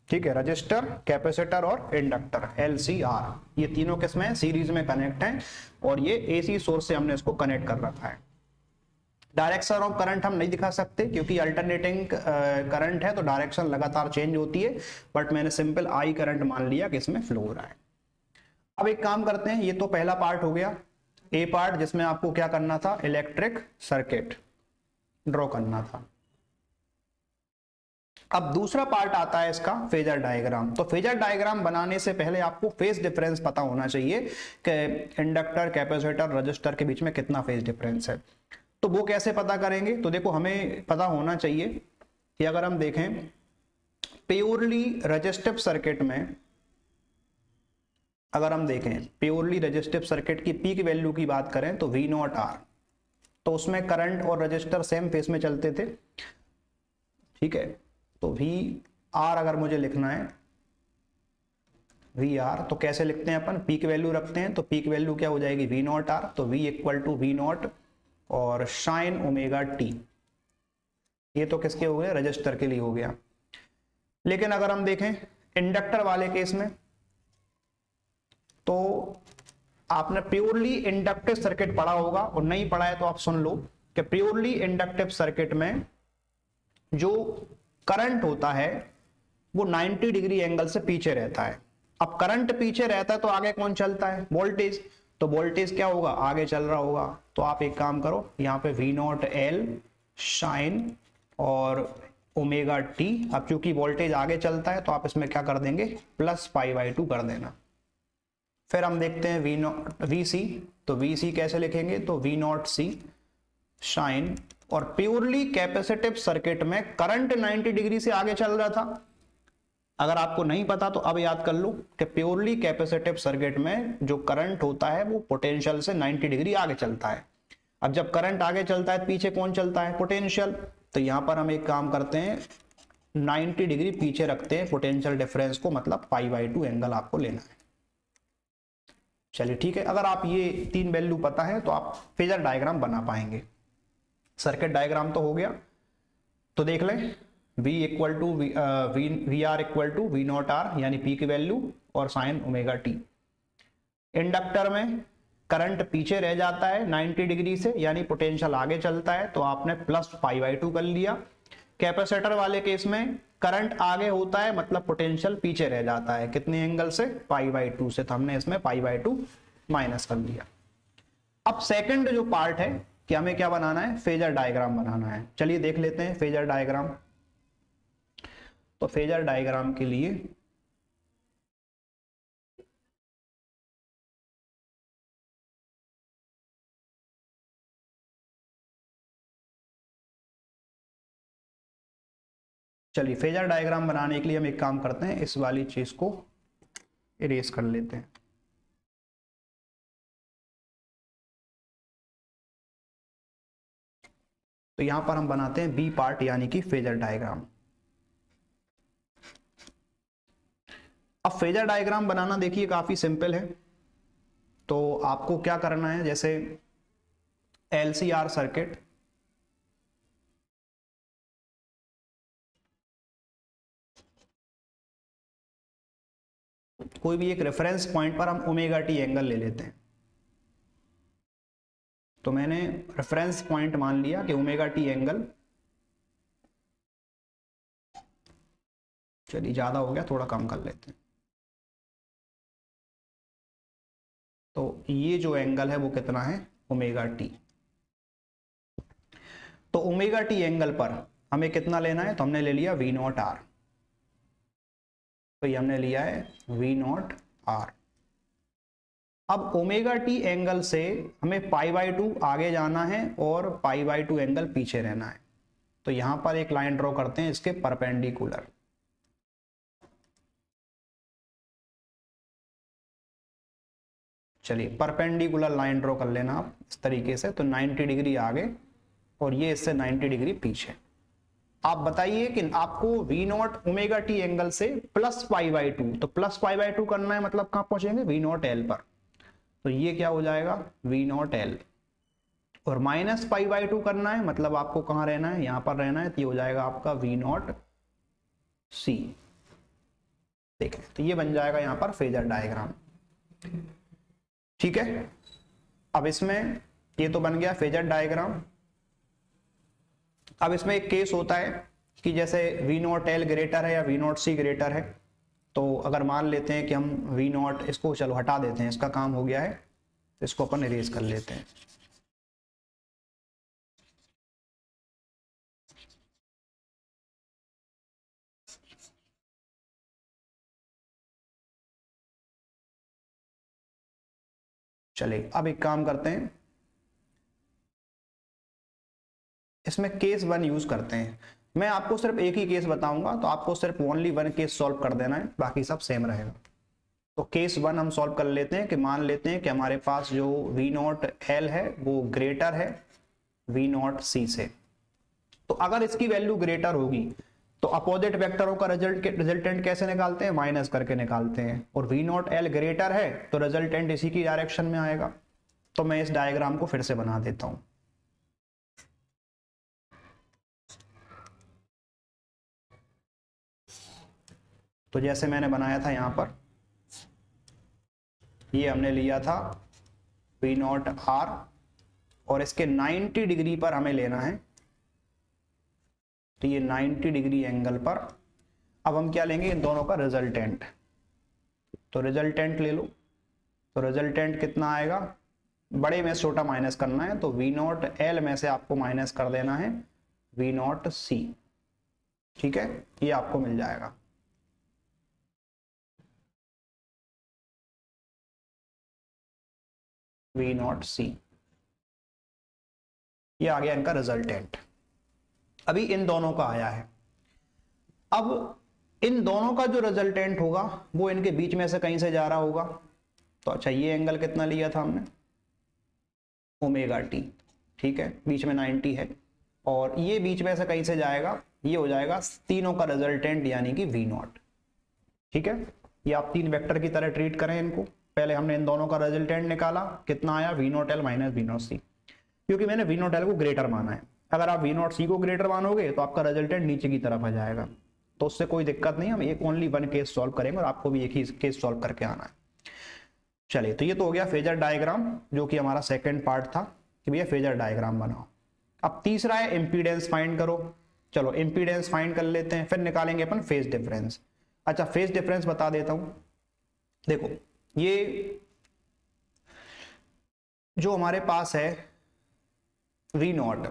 ठीक है, रजिस्टर, कैपेसिटर और इंडक्टर, LCR, ये तीनों किसमें है, सीरीज में कनेक्ट हैं और ये AC सोर्स से हमने इसको कनेक्ट कर रखा है। डायरेक्शन ऑफ करंट हम नहीं दिखा सकते क्योंकि अल्टरनेटिंग करंट है तो डायरेक्शन लगातार चेंज होती है, बट मैंने सिंपल I करंट मान लिया कि इसमें फ्लो हो रहा है। अब एक काम करते हैं, ये तो पहला पार्ट हो गया, ए पार्ट, जिसमें आपको क्या करना था, इलेक्ट्रिक सर्किट ड्रॉ करना था। अब दूसरा पार्ट आता है इसका फेजर डायग्राम। तो फेजर डायग्राम बनाने से पहले आपको फेज डिफरेंस पता होना चाहिए कि इंडक्टर, कैपेसिटर, रजिस्टर के बीच में कितना फेज डिफरेंस है। तो वो कैसे पता करेंगे, तो देखो हमें पता होना चाहिए कि अगर हम देखें प्योरली रेजिस्टिव सर्किट में, अगर हम देखें प्योरली रेजिस्टिव सर्किट की पीक वैल्यू की बात करें तो V0R, तो उसमें करंट और रजिस्टर सेम फेज में चलते थे, ठीक है। तो VR अगर मुझे लिखना है VR, तो कैसे लिखते हैं अपन, पीक वैल्यू रखते हैं, तो पीक वैल्यू क्या हो जाएगी, V0R, तो V इक्वल टू V0 और साइन ओमेगा t। ये तो किसके हो गए, रजिस्टर के लिए हो गया। लेकिन अगर हम देखें इंडक्टर वाले केस में, तो आपने प्योरली इंडक्टिव सर्किट पढ़ा होगा और नहीं पढ़ा है तो आप सुन लो कि प्योरली इंडक्टिव सर्किट में जो करंट होता है वो 90 डिग्री एंगल से पीछे रहता है। अब करंट पीछे रहता है तो आगे कौन चलता है, वोल्टेज, तो वोल्टेज क्या होगा, आगे चल रहा होगा। तो आप एक काम करो, यहाँ पे V0L साइन और ओमेगा t, अब चूंकि वोल्टेज आगे चलता है तो आप इसमें क्या कर देंगे, प्लस π/2 कर देना। फिर हम देखते हैं VC, तो VC कैसे लिखेंगे, तो V0C साइन, और प्योरली कैपेसिटिव सर्किट में करंट 90 डिग्री से आगे चल रहा था। अगर आपको नहीं पता तो अब याद कर लो कि प्योरली कैपेसिटिव सर्किट में जो करंट होता है वो पोटेंशियल से 90 डिग्री आगे चलता है। अब जब करंट आगे चलता है पीछे कौन चलता है, पोटेंशियल। तो यहां पर हम एक काम करते हैं, 90 डिग्री पीछे रखते हैं पोटेंशियल डिफरेंस को, मतलब π/2 एंगल आपको लेना है। चलिए ठीक है, अगर आप ये 3 वैल्यू पता है तो आप फेजर डायग्राम बना पाएंगे। सर्किट डायग्राम तो हो गया, तो देख लें V equal to VR equal to V0R यानी पी की वैल्यू और साइन ओमेगा t। इंडक्टर में करंट पीछे रह जाता है 90 डिग्री से, यानी पोटेंशियल आगे चलता है, तो आपने प्लस π/2 कर लिया। कैपेसिटर वाले केस में करंट आगे होता है, मतलब पोटेंशियल पीछे रह जाता है, कितने एंगल से, π/2 से, तो हमने इसमें π/2 माइनस कर लिया। अब सेकंड जो पार्ट है कि हमें क्या बनाना है, फेजर डायग्राम बनाना है। चलिए देख लेते हैं फेजर डायग्राम। तो फेजर डायग्राम के लिए चलिए फेजर डायग्राम बनाने के लिए हम एक काम करते हैं, इस वाली चीज को इरेज कर लेते हैं। तो यहां पर हम बनाते हैं बी पार्ट यानी कि फेजर डायग्राम। अब फेजर डायग्राम बनाना देखिए काफी सिंपल है। तो आपको क्या करना है, जैसे LCR सर्किट, कोई भी एक रेफरेंस पॉइंट पर हम ओमेगा टी एंगल ले लेते हैं। तो मैंने रेफरेंस पॉइंट मान लिया कि ओमेगा टी एंगल, चलिए ज्यादा हो गया, थोड़ा कम कर लेते हैं। तो ये जो एंगल है वो कितना है, ओमेगा टी। तो ओमेगा टी एंगल पर हमें कितना लेना है, तो हमने ले लिया V0R। तो ये हमने लिया है V0R। अब ओमेगा टी एंगल से हमें π/2 आगे जाना है और π/2 एंगल पीछे रहना है। तो यहां पर एक लाइन ड्रॉ करते हैं इसके परपेंडिकुलर। चलिए परपेंडिकुलर लाइन ड्रॉ कर लेना आप इस तरीके से, तो 90 डिग्री आगे और ये इससे 90 डिग्री पीछे। आप बताइए कि आपको V not omega T angle से प्लस पाई बाई टू, तो प्लस पाई बाई टू करना है मतलब कहां पहुंचेंगे, V नॉट एल पर। तो ये क्या हो जाएगा, V नॉट एल। और माइनस पाई बाई टू करना है मतलब आपको कहां रहना है, यहां पर रहना है, तो ये हो जाएगा आपका V नॉट सी। ठीक है, तो ये बन जाएगा यहां पर फेजर डायग्राम। ठीक है, अब इसमें ये तो बन गया फेजर डायग्राम। अब इसमें एक केस होता है कि जैसे V नॉट एल ग्रेटर है या V नॉट सी ग्रेटर है, तो अगर मान लेते हैं कि हम V नॉट, इसको चलो हटा देते हैं, इसका काम हो गया है, इसको अपन इरेज कर लेते हैं। चलिए अब एक काम करते हैं, इसमें केस 1 यूज करते हैं। मैं आपको सिर्फ एक ही केस बताऊंगा, तो आपको सिर्फ ओनली 1 केस सॉल्व कर देना है, बाकी सब सेम रहेगा। तो केस 1 हम सॉल्व कर लेते हैं कि मान लेते हैं कि हमारे पास जो V नॉट एल है वो ग्रेटर है V नॉट सी से। तो अगर इसकी वैल्यू ग्रेटर होगी तो अपोजिट वेक्टरों का रिजल्टेंट कैसे निकालते हैं, माइनस करके निकालते हैं। और V नॉट एल ग्रेटर है तो रिजल्टेंट इसी की डायरेक्शन में आएगा। तो मैं इस डायग्राम को फिर से बना देता हूं। तो जैसे मैंने बनाया था यहां पर, ये हमने लिया था V नॉट आर और इसके 90 डिग्री पर हमें लेना है, तो ये 90 डिग्री एंगल पर अब हम क्या लेंगे, इन दोनों का रिजल्टेंट। तो रिजल्टेंट ले लो, तो रिजल्टेंट कितना आएगा, बड़े में छोटा माइनस करना है, तो V नॉट एल में से आपको माइनस कर देना है V नॉट सी। ठीक है, ये आपको मिल जाएगा। V नॉट सी, ये आ गया इनका रिजल्टेंट। अभी इन दोनों का आया है, अब इन दोनों का जो रिजल्टेंट होगा वो इनके बीच में से कहीं से जा रहा होगा। तो अच्छा, ये एंगल कितना लिया था हमने, ओमेगा टी। ठीक है, बीच में 90 है, और ये बीच में से कहीं से जाएगा, ये हो जाएगा तीनों का रिजल्टेंट यानी कि V नॉट। ठीक है, ये आप तीन वेक्टर की तरह ट्रीट करें इनको। पहले हमने इन दोनों का रिजल्टेंट निकाला, कितना आया, V naught L minus V naught C, क्योंकि मैंने V नॉट एल को ग्रेटर माना है। अगर आप V नॉट सी को ग्रेटर मानोगे तो आपका रिजल्टेंट नीचे की तरफ आ जाएगा, तो उससे कोई दिक्कत नहीं, हम एक ओनली 1 केस सॉल्व करेंगे और आपको भी एक ही केस सॉल्व करके आना है। चलिए, तो ये तो हो गया फेजर डायग्राम, जो कि हमारा सेकंड पार्ट था कि भैया फेजर डायग्राम बनाओ। अब तीसरा है इम्पीडेंस फाइंड करो। चलो इम्पीडेंस फाइंड कर लेते हैं, फिर निकालेंगे अपन फेज डिफरेंस। अच्छा, फेज डिफरेंस बता देता हूं। देखो, ये जो हमारे पास है V नॉट,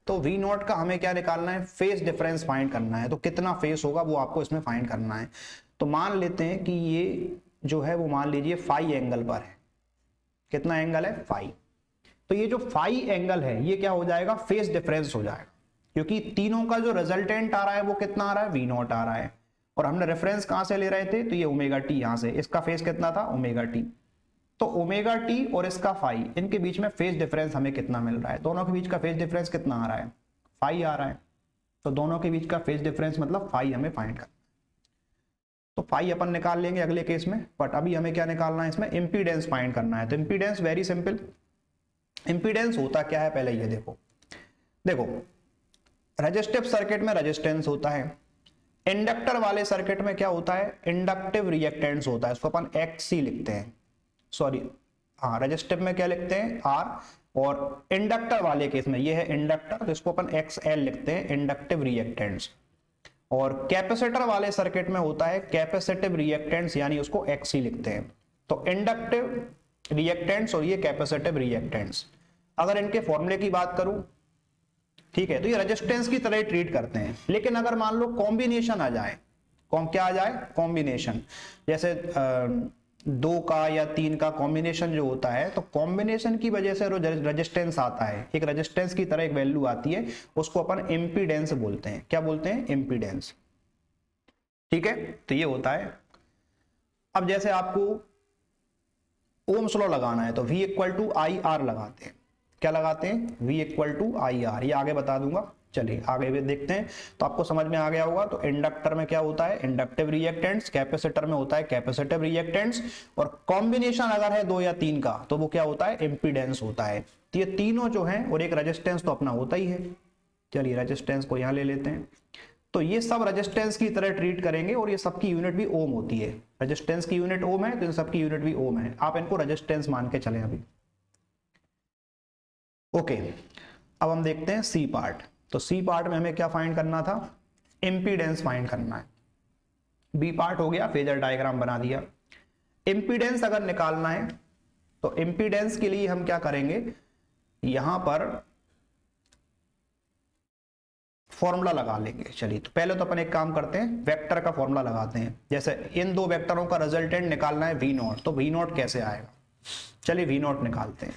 तो V नॉट का हमें क्या निकालना है, फेज डिफरेंस फाइंड करना है। तो कितना फेज होगा वो आपको इसमें फाइंड करना है। तो मान लेते हैं कि ये जो है वो मान लीजिए फाई एंगल पर है। कितना एंगल है, फाई। तो ये जो फाई एंगल है ये क्या हो जाएगा, फेज डिफरेंस हो जाएगा, क्योंकि तीनों का जो रिजल्टेंट आ रहा है वो कितना आ रहा है, V नॉट आ रहा है। और हमने रेफरेंस कहां से ले रहे थे, तो ये ओमेगा टी, यहां से इसका फेज कितना था, ओमेगा टी। तो ओमेगा टी और इसका फाई, इनके बीच में फेज डिफरेंस हमें कितना मिल रहा है, दोनों के बीच का फेज डिफरेंस कितना आ रहा है, फाई आ रहा है। तो दोनों के बीच का फेज डिफरेंस मतलब फाई हमें फाइंड करना। तो फाई अपन निकाल लेंगे अगले केस में, बट अभी हमें क्या निकालना है, इसमें इंपीडेंस फाइंड करना है। तो इंपीडेंस वेरी सिंपल, इंपीडेंस होता क्या है, पहले ये देखो। देखो, रेजिस्टिव सर्किट में रेजिस्टेंस होता है, इंडक्टर वाले सर्किट में क्या होता है, इंडक्टिव रिएक्टेंस होता है, इसको अपन XC लिखते हैं। सॉरी, हाँ, रेजिस्टिव में क्या लिखते हैं, R, और इंडक्टर वाले केस में ये है इंडक्टर, तो इसको अपन XL लिखते हैं, इंडक्टिव रिएक्टेंस। और कैपेसिटर वाले सर्किट में होता है कैपेसिटिव रिएक्टेंस, यानी उसको XC लिखते हैं। तो इंडक्टिव रिएक्टेंस और ये कैपेसिटिव रिएक्टेंस, अगर इनके फॉर्मूले की बात करूं, ठीक है, तो ये रेजिस्टेंस की तरह ट्रीट करते हैं। लेकिन अगर मान लो कॉम्बिनेशन आ जाए, क्या आ जाए, कॉम्बिनेशन, जैसे 2 का या 3 का कॉम्बिनेशन जो होता है, तो कॉम्बिनेशन की वजह से रेजिस्टेंस आता है, एक रेजिस्टेंस की तरह एक वैल्यू आती है, उसको अपन इंपीडेंस बोलते हैं। क्या बोलते हैं, इंपीडेंस। ठीक है, तो ये होता है। अब जैसे आपको ओम्स लॉ लगाना है, तो V = IR लगाते हैं। क्या लगाते हैं, V equal to I R, ये आगे बता दूंगा। चलिए आगे भी देखते हैं, तो आपको समझ में आ गया होगा। तो इंडक्टर में क्या होता है, इंडक्टिव रिएक्टेंट्स, कैपेसिटर में होता है कैपेसिटिव रिएक्टेंट्स, और कॉम्बिनेशन अगर है 2 या 3 का तो वो क्या होता है, इम्पीडेंस होता है। तो ये तीनों जो हैं, और एक रेजिस्टेंस तो अपना होता ही है। चलिए रेजिस्टेंस को यहाँ ले लेते हैं। तो ये सब रेजिस्टेंस की तरह ट्रीट करेंगे, और ये सबकी यूनिट भी ओम होती है। रेजिस्टेंस की यूनिट ओम है, तो इन सबकी यूनिट भी ओम है। आप इनको रेजिस्टेंस मान के चलें अभी। ओके, अब हम देखते हैं सी पार्ट। तो सी पार्ट में हमें क्या फाइंड करना था, इम्पीडेंस फाइंड करना है। बी पार्ट हो गया, फेजर डायग्राम बना दिया। इम्पीडेंस अगर निकालना है तो इम्पीडेंस के लिए हम क्या करेंगे, यहां पर फॉर्मूला लगा लेंगे। चलिए तो पहले तो अपन एक काम करते हैं, वेक्टर का फॉर्मूला लगाते हैं। जैसे इन दो वेक्टरों का रिजल्टेंट निकालना है वी नॉट, तो वी नॉट कैसे आएगा, चलिए वी नॉट निकालते हैं।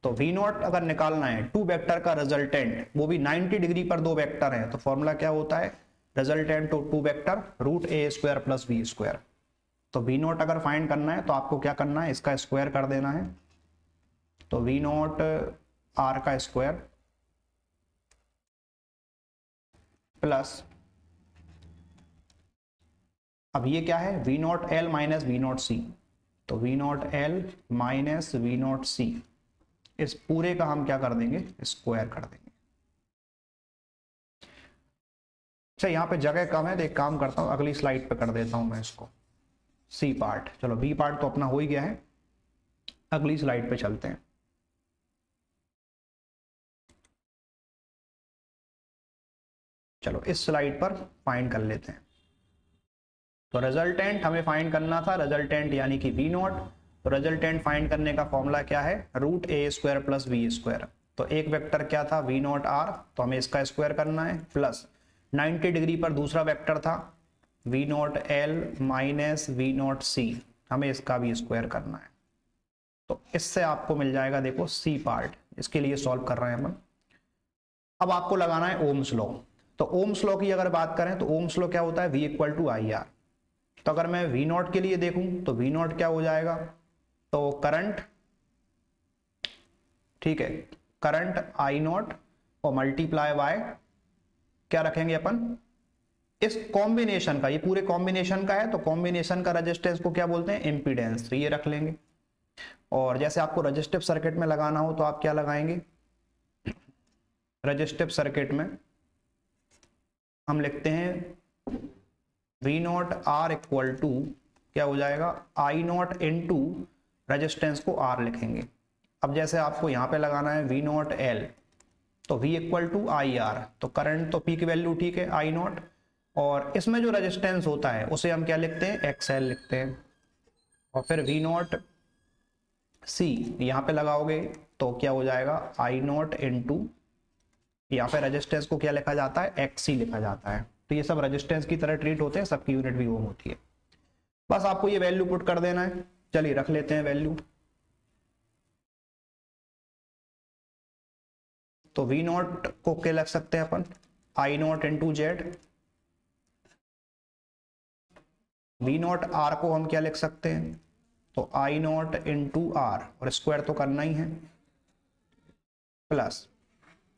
तो वी नॉट अगर निकालना है, टू वेक्टर का रिजल्टेंट, वो भी 90 डिग्री पर दो वेक्टर है, तो फॉर्मूला क्या होता है, resultant to two vector root a square plus b square. तो वी नॉट अगर फाइंड करना है तो आपको क्या करना है, इसका स्क्वायर कर देना है। तो वी नॉट आर का स्क्वायर प्लस, अब ये क्या है, V not L minus V naught C. तो V not L minus V naught C, इस पूरे का हम क्या कर देंगे, स्क्वायर कर देंगे। अच्छा यहाँ पे जगह कम है, तो एक काम करता हूँ, अगली स्लाइड पे कर देता हूँ मैं इसको, सी पार्ट। चलो बी पार्ट तो अपना हो ही गया है, अगली स्लाइड पे चलते हैं। चलो इस स्लाइड पर फाइंड कर लेते हैं। तो रिजल्टेंट हमें फाइंड करना था, रिजल्टेंट यानी कि वी नॉट। तो रिजल्टेंट फाइंड करने का फॉर्मूला क्या है, root a square plus b square. तो एक वेक्टर क्या था, वी नॉट आर, तो हमें इसका स्क्वायर करना है, प्लस 90 डिग्री पर दूसरा वेक्टर था V not L minus V naught C, हमें इसका भी स्क्वायर करना है। तो इससे आपको मिल जाएगा, देखो सी पार्ट, इसके लिए सॉल्व कर रहे हैं हम। अब आपको लगाना है ओम्स लॉ। तो ओम्स लॉ की अगर बात करें तो ओम्स लॉ क्या होता है, V equal to I R. तो अगर मैं V नॉट के लिए देखूं तो V नॉट क्या हो जाएगा, तो करंट, ठीक है, करंट आई नॉट और मल्टीप्लाई बाय क्या रखेंगे अपन, इस कॉम्बिनेशन का, ये पूरे कॉम्बिनेशन का है, तो कॉम्बिनेशन का रेजिस्टेंस को क्या बोलते हैं, इंपीडेंस, तो ये रख लेंगे। और जैसे आपको रजिस्टिव सर्किट में लगाना हो तो आप क्या लगाएंगे, रजिस्टिव सर्किट में हम लिखते हैं V not R equal to क्या हो जाएगा, I not into resistance को आर लिखेंगे। अब जैसे आपको यहाँ पे लगाना है वी नॉट एल, तो V equal to I R, तो करंट तो P की वैल्यू ठीक है आई नॉट, और इसमें जो रेजिस्टेंस होता है उसे हम क्या लिखते हैं, एक्सएल लिखते हैं। और फिर वी नॉट सी यहाँ पे लगाओगे तो क्या हो जाएगा, आई नॉट इन टू, यहाँ पे रेजिस्टेंस को क्या लिखा जाता है, एक्सी लिखा जाता है। तो ये सब रेजिस्टेंस की तरह ट्रीट होते हैं, सबकी यूनिट भी ओम होती है। बस आपको ये वैल्यू पुट कर देना है। चलिए रख लेते हैं वैल्यू। तो वी नॉट को क्या लिख सकते हैं अपन, I naught into Z. V not R को हम क्या लिख सकते हैं, तो आई नॉट इंटू आर, और स्क्वायर तो करना ही है, प्लस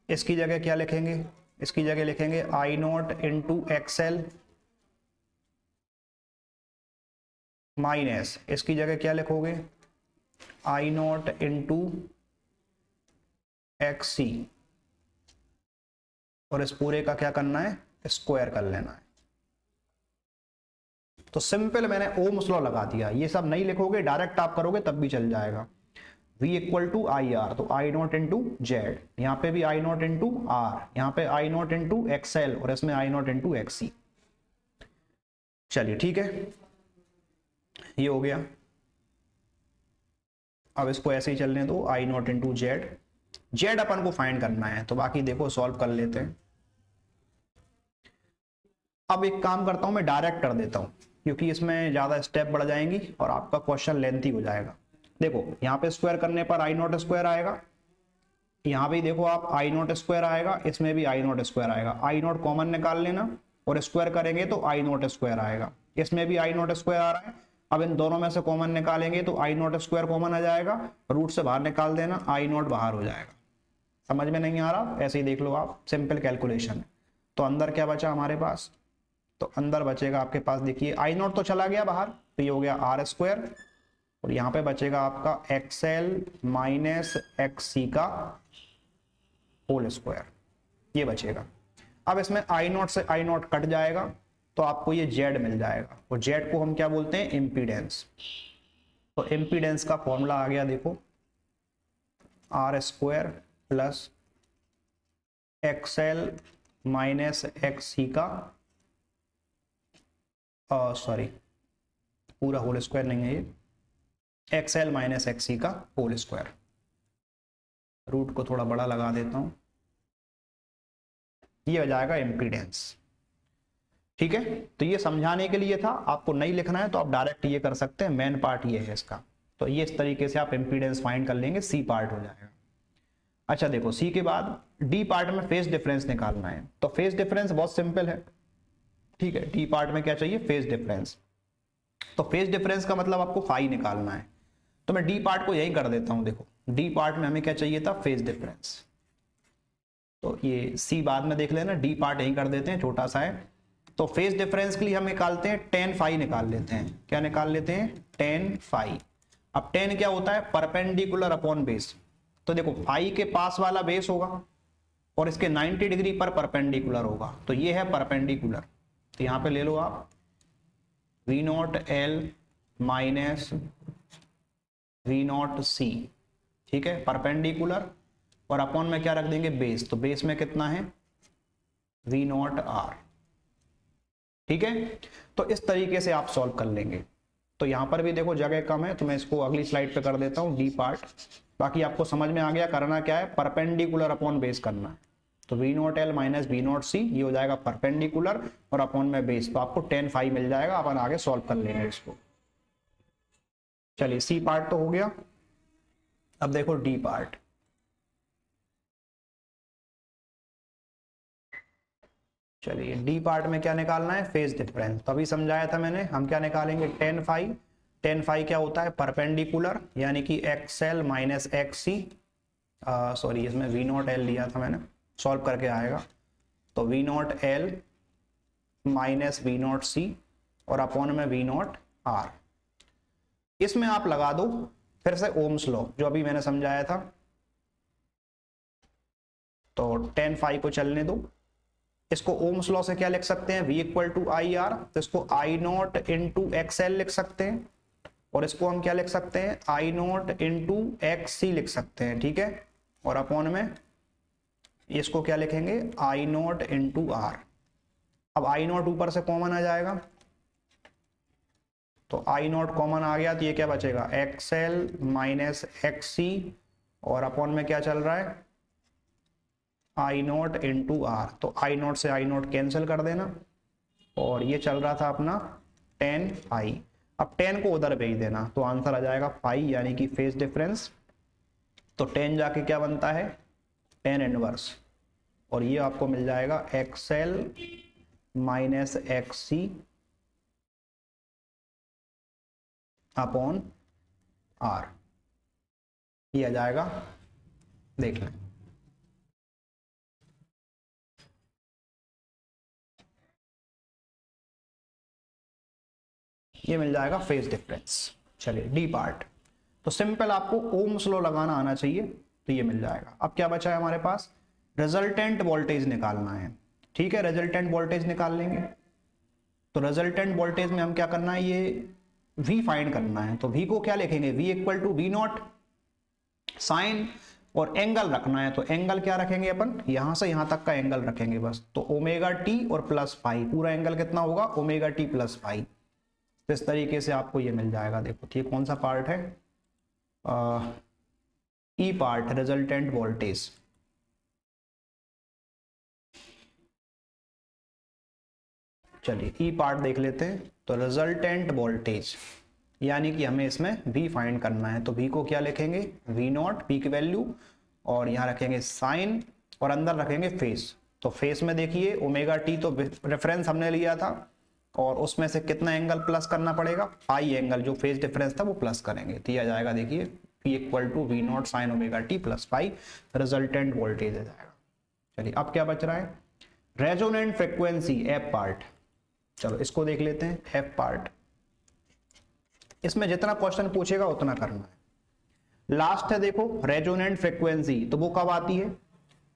इसकी जगह क्या लिखेंगे, इसकी जगह लिखेंगे आई नॉट इंटू एक्सएल, माइनस इसकी जगह क्या लिखोगे, आई नॉट इंटू एक्स सी, और इस पूरे का क्या करना है, स्क्वायर कर लेना है। तो सिंपल मैंने ओम्स लॉ लगा दिया, ये सब नहीं लिखोगे, डायरेक्ट आप करोगे तब भी चल जाएगा। V equal to I R, तो आई नॉट इंटू जेड, यहाँ पे भी आई नॉट इंटू आर, यहाँ पे आई नॉट इंटू एक्सएल, और इसमें आई नॉट इंटू एक्सी। चलिए ठीक है, ये हो गया। अब इसको ऐसे ही चलने दो, आई नॉट इंटू जेड, जेड अपन को फाइंड करना है, तो बाकी देखो सॉल्व कर लेते हैं। अब एक काम करता हूं, मैं डायरेक्ट कर देता हूं, क्योंकि इसमें ज्यादा स्टेप बढ़ जाएंगी और आपका क्वेश्चन लेंथी हो जाएगा। देखो यहाँ पे स्क्वायर करने पर आई नॉट स्क्वायर आएगा, यहाँ भी देखो आप आई नॉट स्क्वायर आएगा, इसमें भी आई नॉट स्क्वायर आएगा। आई नॉट कॉमन निकाल लेना और स्क्वायर करेंगे तो आई नॉट स्क्वायर आएगा, इसमें भी आई नॉट स्क्वायर आ रहा है। अब इन दोनों में से कॉमन निकालेंगे तो आई नॉट स्क्वायर कॉमन आ जाएगा, रूट से बाहर निकाल देना, आई नॉट बाहर हो जाएगा। समझ में नहीं आ रहा ऐसे ही देख लो आप, सिंपल कैलकुलेशन है। तो अंदर क्या बचा हमारे पास, तो अंदर बचेगा आपके पास, देखिए आई नॉट तो चला गया बाहर, तो ये हो गया आर स्क्वायर, और यहाँ पे बचेगा आपका एक्सएल माइनस एक्स सी का होल स्क्वायर, ये बचेगा। अब इसमें आई नॉट से आई नॉट कट जाएगा, तो आपको ये जेड मिल जाएगा, और जेड को हम क्या बोलते हैं, इम्पीडेंस। तो इम्पीडेंस का फॉर्मूला आ गया देखो, R square plus XL minus X C का, सॉरी पूरा होल स्क्वायर नहीं है ये, एक्सएल माइनस एक्स सी का होल स्क्वायर। रूट को थोड़ा बड़ा लगा देता हूं, ये हो जाएगा इम्पीडेंस। ठीक है, तो ये समझाने के लिए था, आपको नहीं लिखना है तो आप डायरेक्ट ये कर सकते हैं, मेन पार्ट ये है इसका। तो ये इस तरीके से आप इम्पीडेंस फाइंड कर लेंगे, सी पार्ट हो जाएगा। अच्छा देखो, सी के बाद डी पार्ट में फेज डिफरेंस निकालना है। तो फेज डिफरेंस बहुत सिंपल है, ठीक है। डी पार्ट में क्या चाहिए, फेज डिफरेंस। तो फेज डिफरेंस का मतलब आपको फाई निकालना है, तो मैं डी पार्ट को यही कर देता हूं। देखो डी पार्ट में हमें क्या चाहिए था, फेज डिफरेंस। तो ये सी बाद में देख लेना, डी पार्ट यही कर देते हैं, छोटा सा है। तो फेज डिफरेंस के लिए हम निकालते हैं टेन फाई निकाल लेते हैं। क्या निकाल लेते हैं, टेन फाई। अब टेन क्या होता है, परपेंडिकुलर अपॉन बेस। तो देखो फाई के पास वाला बेस होगा और इसके 90 डिग्री पर परपेंडिकुलर होगा, तो ये है परपेंडिकुलर। तो यहां पे ले लो आप V not L minus V naught C, ठीक है, परपेंडिकुलर, और अपॉन में क्या रख देंगे, बेस। तो बेस में कितना है, वी नॉट आर, ठीक है। तो इस तरीके से आप सॉल्व कर लेंगे। तो यहां पर भी देखो जगह कम है, तो मैं इसको अगली स्लाइड पे कर देता हूं, डी पार्ट। बाकी आपको समझ में आ गया, करना क्या है, परपेंडिकुलर अपॉन बेस करना है। तो V not L minus V naught C, ये हो जाएगा परपेंडिकुलर और अपॉन में बेस, तो आपको 10 फाइव मिल जाएगा। अपन आगे सॉल्व कर लेंगे इसको। चलिए सी पार्ट तो हो गया, अब देखो डी पार्ट। चलिए डी पार्ट में क्या निकालना है, फेज डिफरेंस। तो अभी समझाया था मैंने, हम क्या निकालेंगे, टेन फाई। टेन फाई क्या होता है, परपेंडिकुलर, यानी कि XL minus X C, sorry इसमें वी नॉट एल लिया था मैंने, सॉल्व करके आएगा। तो V not L minus V naught C और अपॉन में वी नॉट आर। इसमें आप लगा दो फिर से ओम्स लॉ, जो अभी मैंने समझाया था। तो टेन फाई को चलने दो, इसको ओम्स लॉ से क्या लिख सकते हैं, V equal to I R, तो इसको आई नॉट इंटू एक्सएल लिख सकते हैं, और इसको हम क्या लिख सकते हैं, आई नॉट इंटू एक्स सी लिख सकते हैं, ठीक है। और अपॉन में इसको क्या लिखेंगे, आई नॉट इंटू आर। अब आई नॉट ऊपर से कॉमन आ जाएगा, तो आई नॉट कॉमन आ गया, तो ये क्या बचेगा, एक्सएल माइनस एक्स सी, और अपॉन में क्या चल रहा है, आई नॉट इंटू आर। तो आई नॉट से आई नॉट कैंसिल कर देना, और ये चल रहा था अपना 10 फाई। अब 10 को उधर भेज देना, तो आंसर आ जाएगा फाई, यानी कि फेज डिफरेंस। तो 10 जाके क्या बनता है, 10 इनवर्स, और ये आपको मिल जाएगा XL minus X C upon R, ये आ जाएगा, देख लें। ये मिल जाएगा फेज डिफरेंस। चलिए डी पार्ट, तो सिंपल आपको ओम्स लॉ लगाना आना चाहिए, तो ये मिल जाएगा। अब क्या बचा है हमारे पास, रिजल्टेंट वोल्टेज निकालना है, ठीक है। रिजल्टेंट वोल्टेज निकाल लेंगे, तो रिजल्टेंट वोल्टेज में हम क्या करना है, ये V फाइंड करना है। तो V को क्या लिखेंगे, V equal to V not sine, और एंगल रखना है, तो एंगल क्या रखेंगे अपन, यहां से यहां तक का एंगल रखेंगे बस। तो ओमेगा टी और प्लस फाई, पूरा एंगल कितना होगा, ओमेगा टी प्लस फाई। तो इस तरीके से आपको ये मिल जाएगा। देखो ये कौन सा पार्ट है, ई पार्ट, रिजल्टेंट वोल्टेज। चलिए ई पार्ट देख लेते हैं। तो रिजल्टेंट वोल्टेज, यानी कि हमें इसमें V फाइंड करना है, तो V को क्या लिखेंगे, V नॉट, P की वैल्यू, और यहाँ रखेंगे साइन, और अंदर रखेंगे फेस। तो फेस में देखिए ओमेगा टी तो रेफरेंस हमने लिया था, और उसमें से कितना एंगल प्लस करना पड़ेगा, पाई एंगल, जो फेज डिफरेंस था वो प्लस करेंगे, तो यह आ जाएगा देखिए P equal to V not sine omega T plus pi, resultant voltage आ जाएगा। चलिए अब क्या बच रहा है, रेजोनेंट फ्रिक्वेंसी एफ पार्ट। चलो इसको देख लेते हैं, एफ पार्ट। इसमें जितना क्वेश्चन पूछेगा उतना करना है। लास्ट है देखो रेजोनेंट फ्रिक्वेंसी, तो वो कब आती है,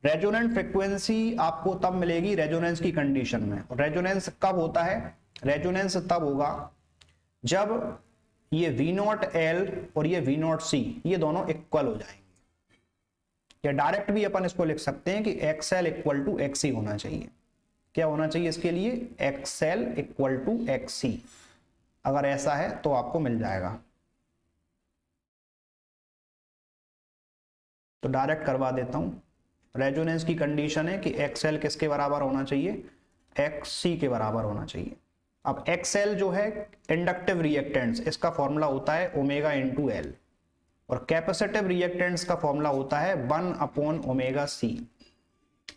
रेजोनेंट फ्रिक्वेंसी आपको तब मिलेगी रेजोनेंस की कंडीशन में। रेजोनेंस कब होता है, रेजोनेंस तब होगा जब ये V नॉट एल और ये V नॉट सी ये दोनों इक्वल हो जाएंगे, या डायरेक्ट भी अपन इसको लिख सकते हैं कि XL इक्वल टू XC होना चाहिए। क्या होना चाहिए इसके लिए, XL इक्वल टू XC। अगर ऐसा है तो आपको मिल जाएगा, तो डायरेक्ट करवा देता हूं। रेजोनेंस की कंडीशन है कि XL किसके बराबर होना चाहिए, XC के बराबर होना चाहिए। अब XL जो है इंडक्टिव रिएक्टेंट्स, इसका फॉर्मूला होता है ओमेगा इंटू एल, और कैपेसिटिव रिएक्टेंट्स का फॉर्मूला होता है 1 अपॉन ओमेगा सी।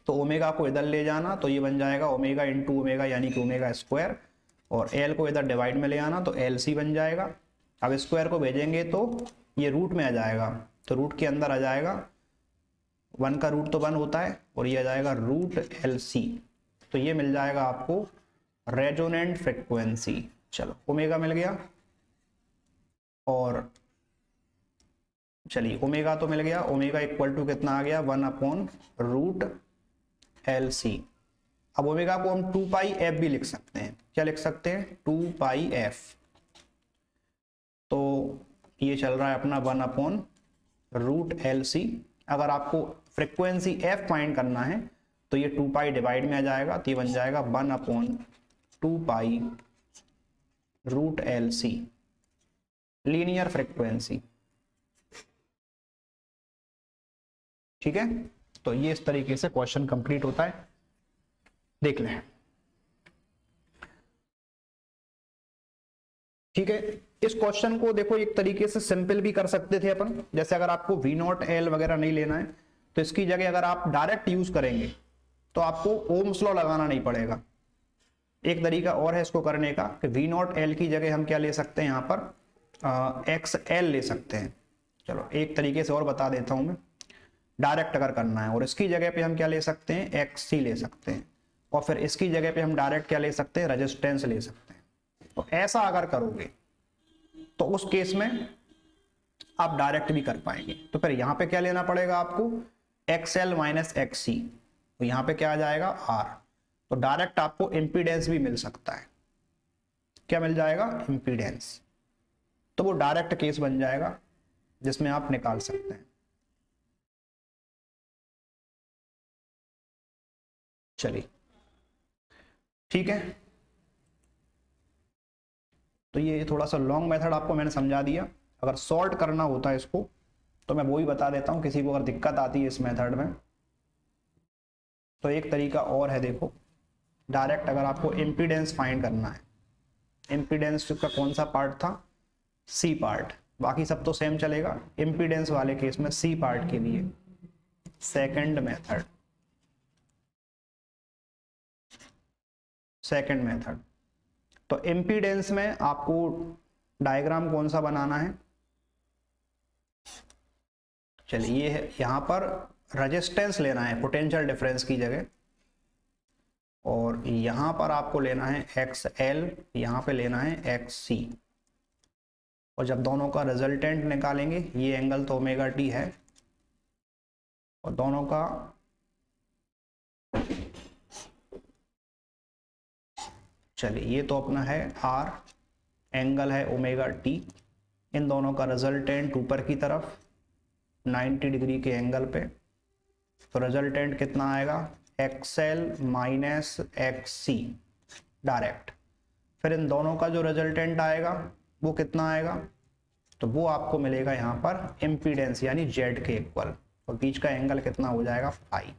तो ओमेगा को इधर ले जाना तो ये बन जाएगा ओमेगा इंटू ओमेगा यानी कि ओमेगा स्क्वायर, और एल को इधर डिवाइड में ले आना तो एल सी बन जाएगा। अब स्क्वायर को भेजेंगे तो ये रूट में आ जाएगा, तो रूट के अंदर आ जाएगा, 1 का रूट तो 1 होता है, और ये आ जाएगा रूट एल सी। तो ये मिल जाएगा आपको रेजोनेंट फ्रिक्वेंसी। चलो ओमेगा मिल गया, और चलिए ओमेगा तो मिल गया, ओमेगा इक्वल टू कितना आ गया, 1 अपॉन रूट एल सी। अब ओमेगा को हम 2 पाई एफ भी लिख सकते हैं, क्या लिख सकते हैं, 2 पाई एफ। तो ये चल रहा है अपना 1 अपॉन रूट एल सी। अगर आपको फ्रिक्वेंसी एफ फाइंड करना है तो ये 2 पाई डिवाइड में आ जाएगा, तो ये बन जाएगा 1 upon 2 pi root L C, linear frequency. ठीक है, तो ये इस तरीके से क्वेश्चन कंप्लीट होता है, देख लें। ठीक है, इस क्वेश्चन को देखो एक तरीके से सिंपल भी कर सकते थे अपन, जैसे अगर आपको वी नॉट एल वगैरह नहीं लेना है तो इसकी जगह अगर आप डायरेक्ट यूज करेंगे तो आपको ओम्स लॉ लगाना नहीं पड़ेगा। एक तरीका और है इसको करने का कि वी नॉट एल की जगह हम क्या ले सकते हैं, यहाँ पर एक्स एल ले सकते हैं। चलो एक तरीके से और बता देता हूं मैं, डायरेक्ट अगर करना है, और इसकी जगह पे हम क्या ले सकते हैं, एक्स सी ले सकते हैं, और फिर इसकी जगह पे हम डायरेक्ट क्या ले सकते हैं, रेजिस्टेंस ले सकते हैं। तो ऐसा अगर करोगे तो उस केस में आप डायरेक्ट भी कर पाएंगे। तो फिर यहाँ पे क्या लेना पड़ेगा आपको, एक्स एल माइनस एक्स सी, तो यहाँ पे क्या आ जाएगा आर। तो डायरेक्ट आपको इंपीडेंस भी मिल सकता है, क्या मिल जाएगा, इंपीडेंस। तो वो डायरेक्ट केस बन जाएगा जिसमें आप निकाल सकते हैं। चलिए ठीक है, तो ये थोड़ा सा लॉन्ग मेथड आपको मैंने समझा दिया। अगर सॉल्व करना होता है इसको तो मैं वो ही बता देता हूँ, किसी को अगर दिक्कत आती है इस मेथड में तो एक तरीका और है, देखो डायरेक्ट अगर आपको इम्पीडेंस फाइंड करना है, इम्पीडेंस का कौन सा पार्ट था, सी पार्ट, बाकी सब तो सेम चलेगा, इम्पीडेंस वाले केस में सी पार्ट के लिए सेकंड मेथड। तो इम्पीडेंस में आपको डायग्राम कौन सा बनाना है, चलिए ये है, यहाँ पर रेजिस्टेंस लेना है पोटेंशियल डिफरेंस की जगह, और यहाँ पर आपको लेना है एक्स एल, यहाँ पे लेना है एक्स सी, और जब दोनों का रिजल्टेंट निकालेंगे, ये एंगल तो ओमेगा टी है, और दोनों का चलिए ये तो अपना है आर, एंगल है ओमेगा टी, इन दोनों का रिजल्टेंट ऊपर की तरफ 90 डिग्री के एंगल पे, तो रिजल्टेंट कितना आएगा, एक्स एल माइनस एक्स सी डायरेक्ट। फिर इन दोनों का जो रिजल्टेंट आएगा वो कितना आएगा, तो वो आपको मिलेगा यहाँ पर इम्पीडेंस यानी जेड के इक्वल, और बीच का एंगल कितना हो जाएगा फाई।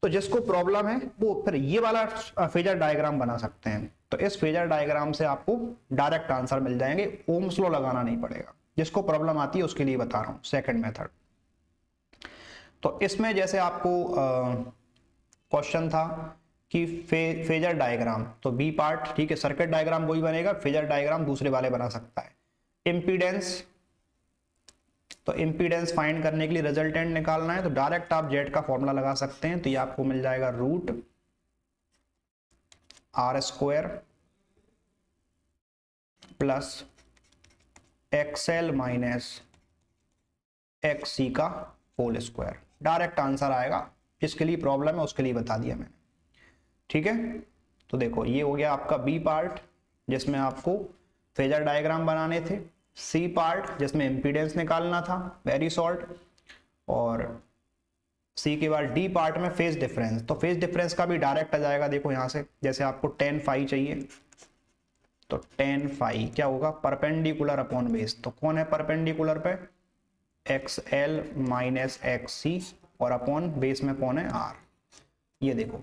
तो जिसको प्रॉब्लम है वो फिर ये वाला फेजर डायग्राम बना सकते हैं, तो इस फेजर डायग्राम से आपको डायरेक्ट आंसर मिल जाएंगे, ओम्स लॉ लगाना नहीं पड़ेगा। जिसको प्रॉब्लम आती है उसके लिए बता रहा हूं, सेकंड मेथड। तो इसमें जैसे आपको क्वेश्चन था कि फेजर डायग्राम, तो बी पार्ट ठीक है, सर्किट डायग्राम वही बनेगा, फेजर डायग्राम दूसरे वाले बना सकता है। इम्पीडेंस तो इम्पीडेंस फाइंड करने के लिए रिजल्टेंट निकालना है तो डायरेक्ट आप जेड का फॉर्मूला लगा सकते हैं, तो ये आपको मिल जाएगा root R square plus XL minus X C का होल स्क्वायर। डायरेक्ट आंसर आएगा, जिसके लिए प्रॉब्लम है उसके लिए बता दिया मैंने। ठीक है, तो देखो ये हो गया आपका बी पार्ट जिसमें आपको फेजर डायग्राम बनाने थे, सी पार्ट जिसमें इम्पीडेंस निकालना था, वेरी शॉर्ट, और सी के बाद डी पार्ट में फेज डिफरेंस। तो फेज डिफरेंस का भी डायरेक्ट आ जाएगा, देखो यहाँ से जैसे आपको टेन फाई चाहिए तो टेन फाई क्या होगा, परपेंडिकुलर अपॉन बेस। तो कौन है परपेंडिकुलर पे, एक्स एल माइनस एक्स सी, और अपॉन बेस में कौन है आर। ये देखो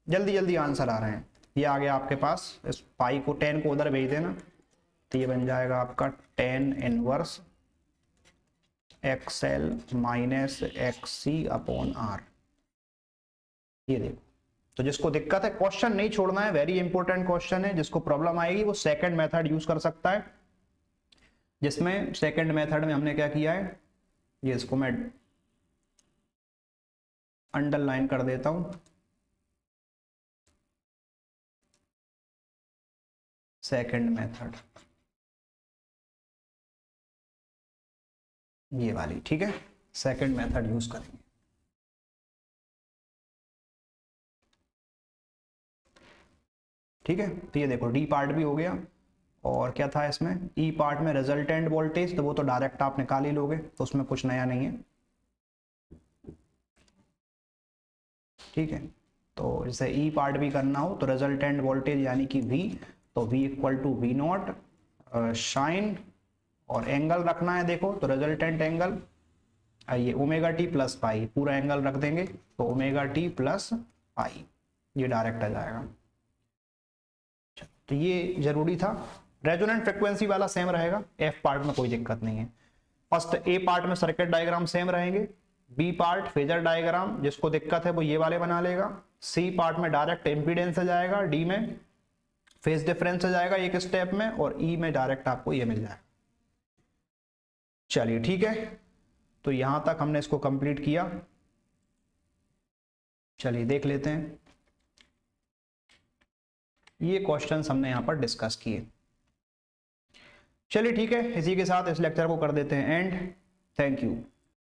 जल्दी जल्दी आंसर आ रहे हैं, ये आ गया आपके पास। इस पाई को 10 को उधर भेज देना तो ये बन जाएगा आपका 10 inverse X L minus X C upon R. ये देखो, तो जिसको दिक्कत है क्वेश्चन नहीं छोड़ना है, वेरी इंपॉर्टेंट क्वेश्चन है। जिसको प्रॉब्लम आएगी वो सेकंड मेथड यूज कर सकता है, जिसमें सेकंड मेथड में हमने क्या किया है, ये इसको मैं अंडरलाइन कर देता हूं, सेकंड मेथड ये वाली, ठीक है, सेकंड मेथड यूज करेंगे। ठीक है, तो ये देखो डी पार्ट भी हो गया, और क्या था इसमें, ई पार्ट में रिजल्टेंट वोल्टेज, तो वो तो डायरेक्ट आप निकाल ही लोगे, तो उसमें कुछ नया नहीं है। ठीक है, तो जैसे ई पार्ट भी करना हो तो रिजल्टेंट वोल्टेज यानी कि वी, तो V equal to V naught sine, और एंगल रखना है देखो, तो रिजल्टेंट एंगल ये ओमेगा टी प्लस पाई, पूरा एंगल रख देंगे तो ओमेगा टी प्लस पाई, ये डायरेक्ट आ जाएगा। तो ये जरूरी था। रेजोनेंट फ्रिक्वेंसी वाला सेम रहेगा, एफ पार्ट में कोई दिक्कत नहीं है। फर्स्ट ए पार्ट में सर्किट डायग्राम सेम रहेंगे, बी पार्ट फेजर डायग्राम, जिसको दिक्कत है वो ये वाले बना लेगा, सी पार्ट में डायरेक्ट इंपीडेंस आ जाएगा, डी में फेज डिफरेंस आ जाएगा एक स्टेप में, और ई में डायरेक्ट आपको ये मिल जाएगा। चलिए ठीक है, तो यहां तक हमने इसको कंप्लीट किया। चलिए देख लेते हैं, ये क्वेश्चंस हमने यहां पर डिस्कस किए। चलिए ठीक है, इसी के साथ इस लेक्चर को कर देते हैं एंड। Thank you.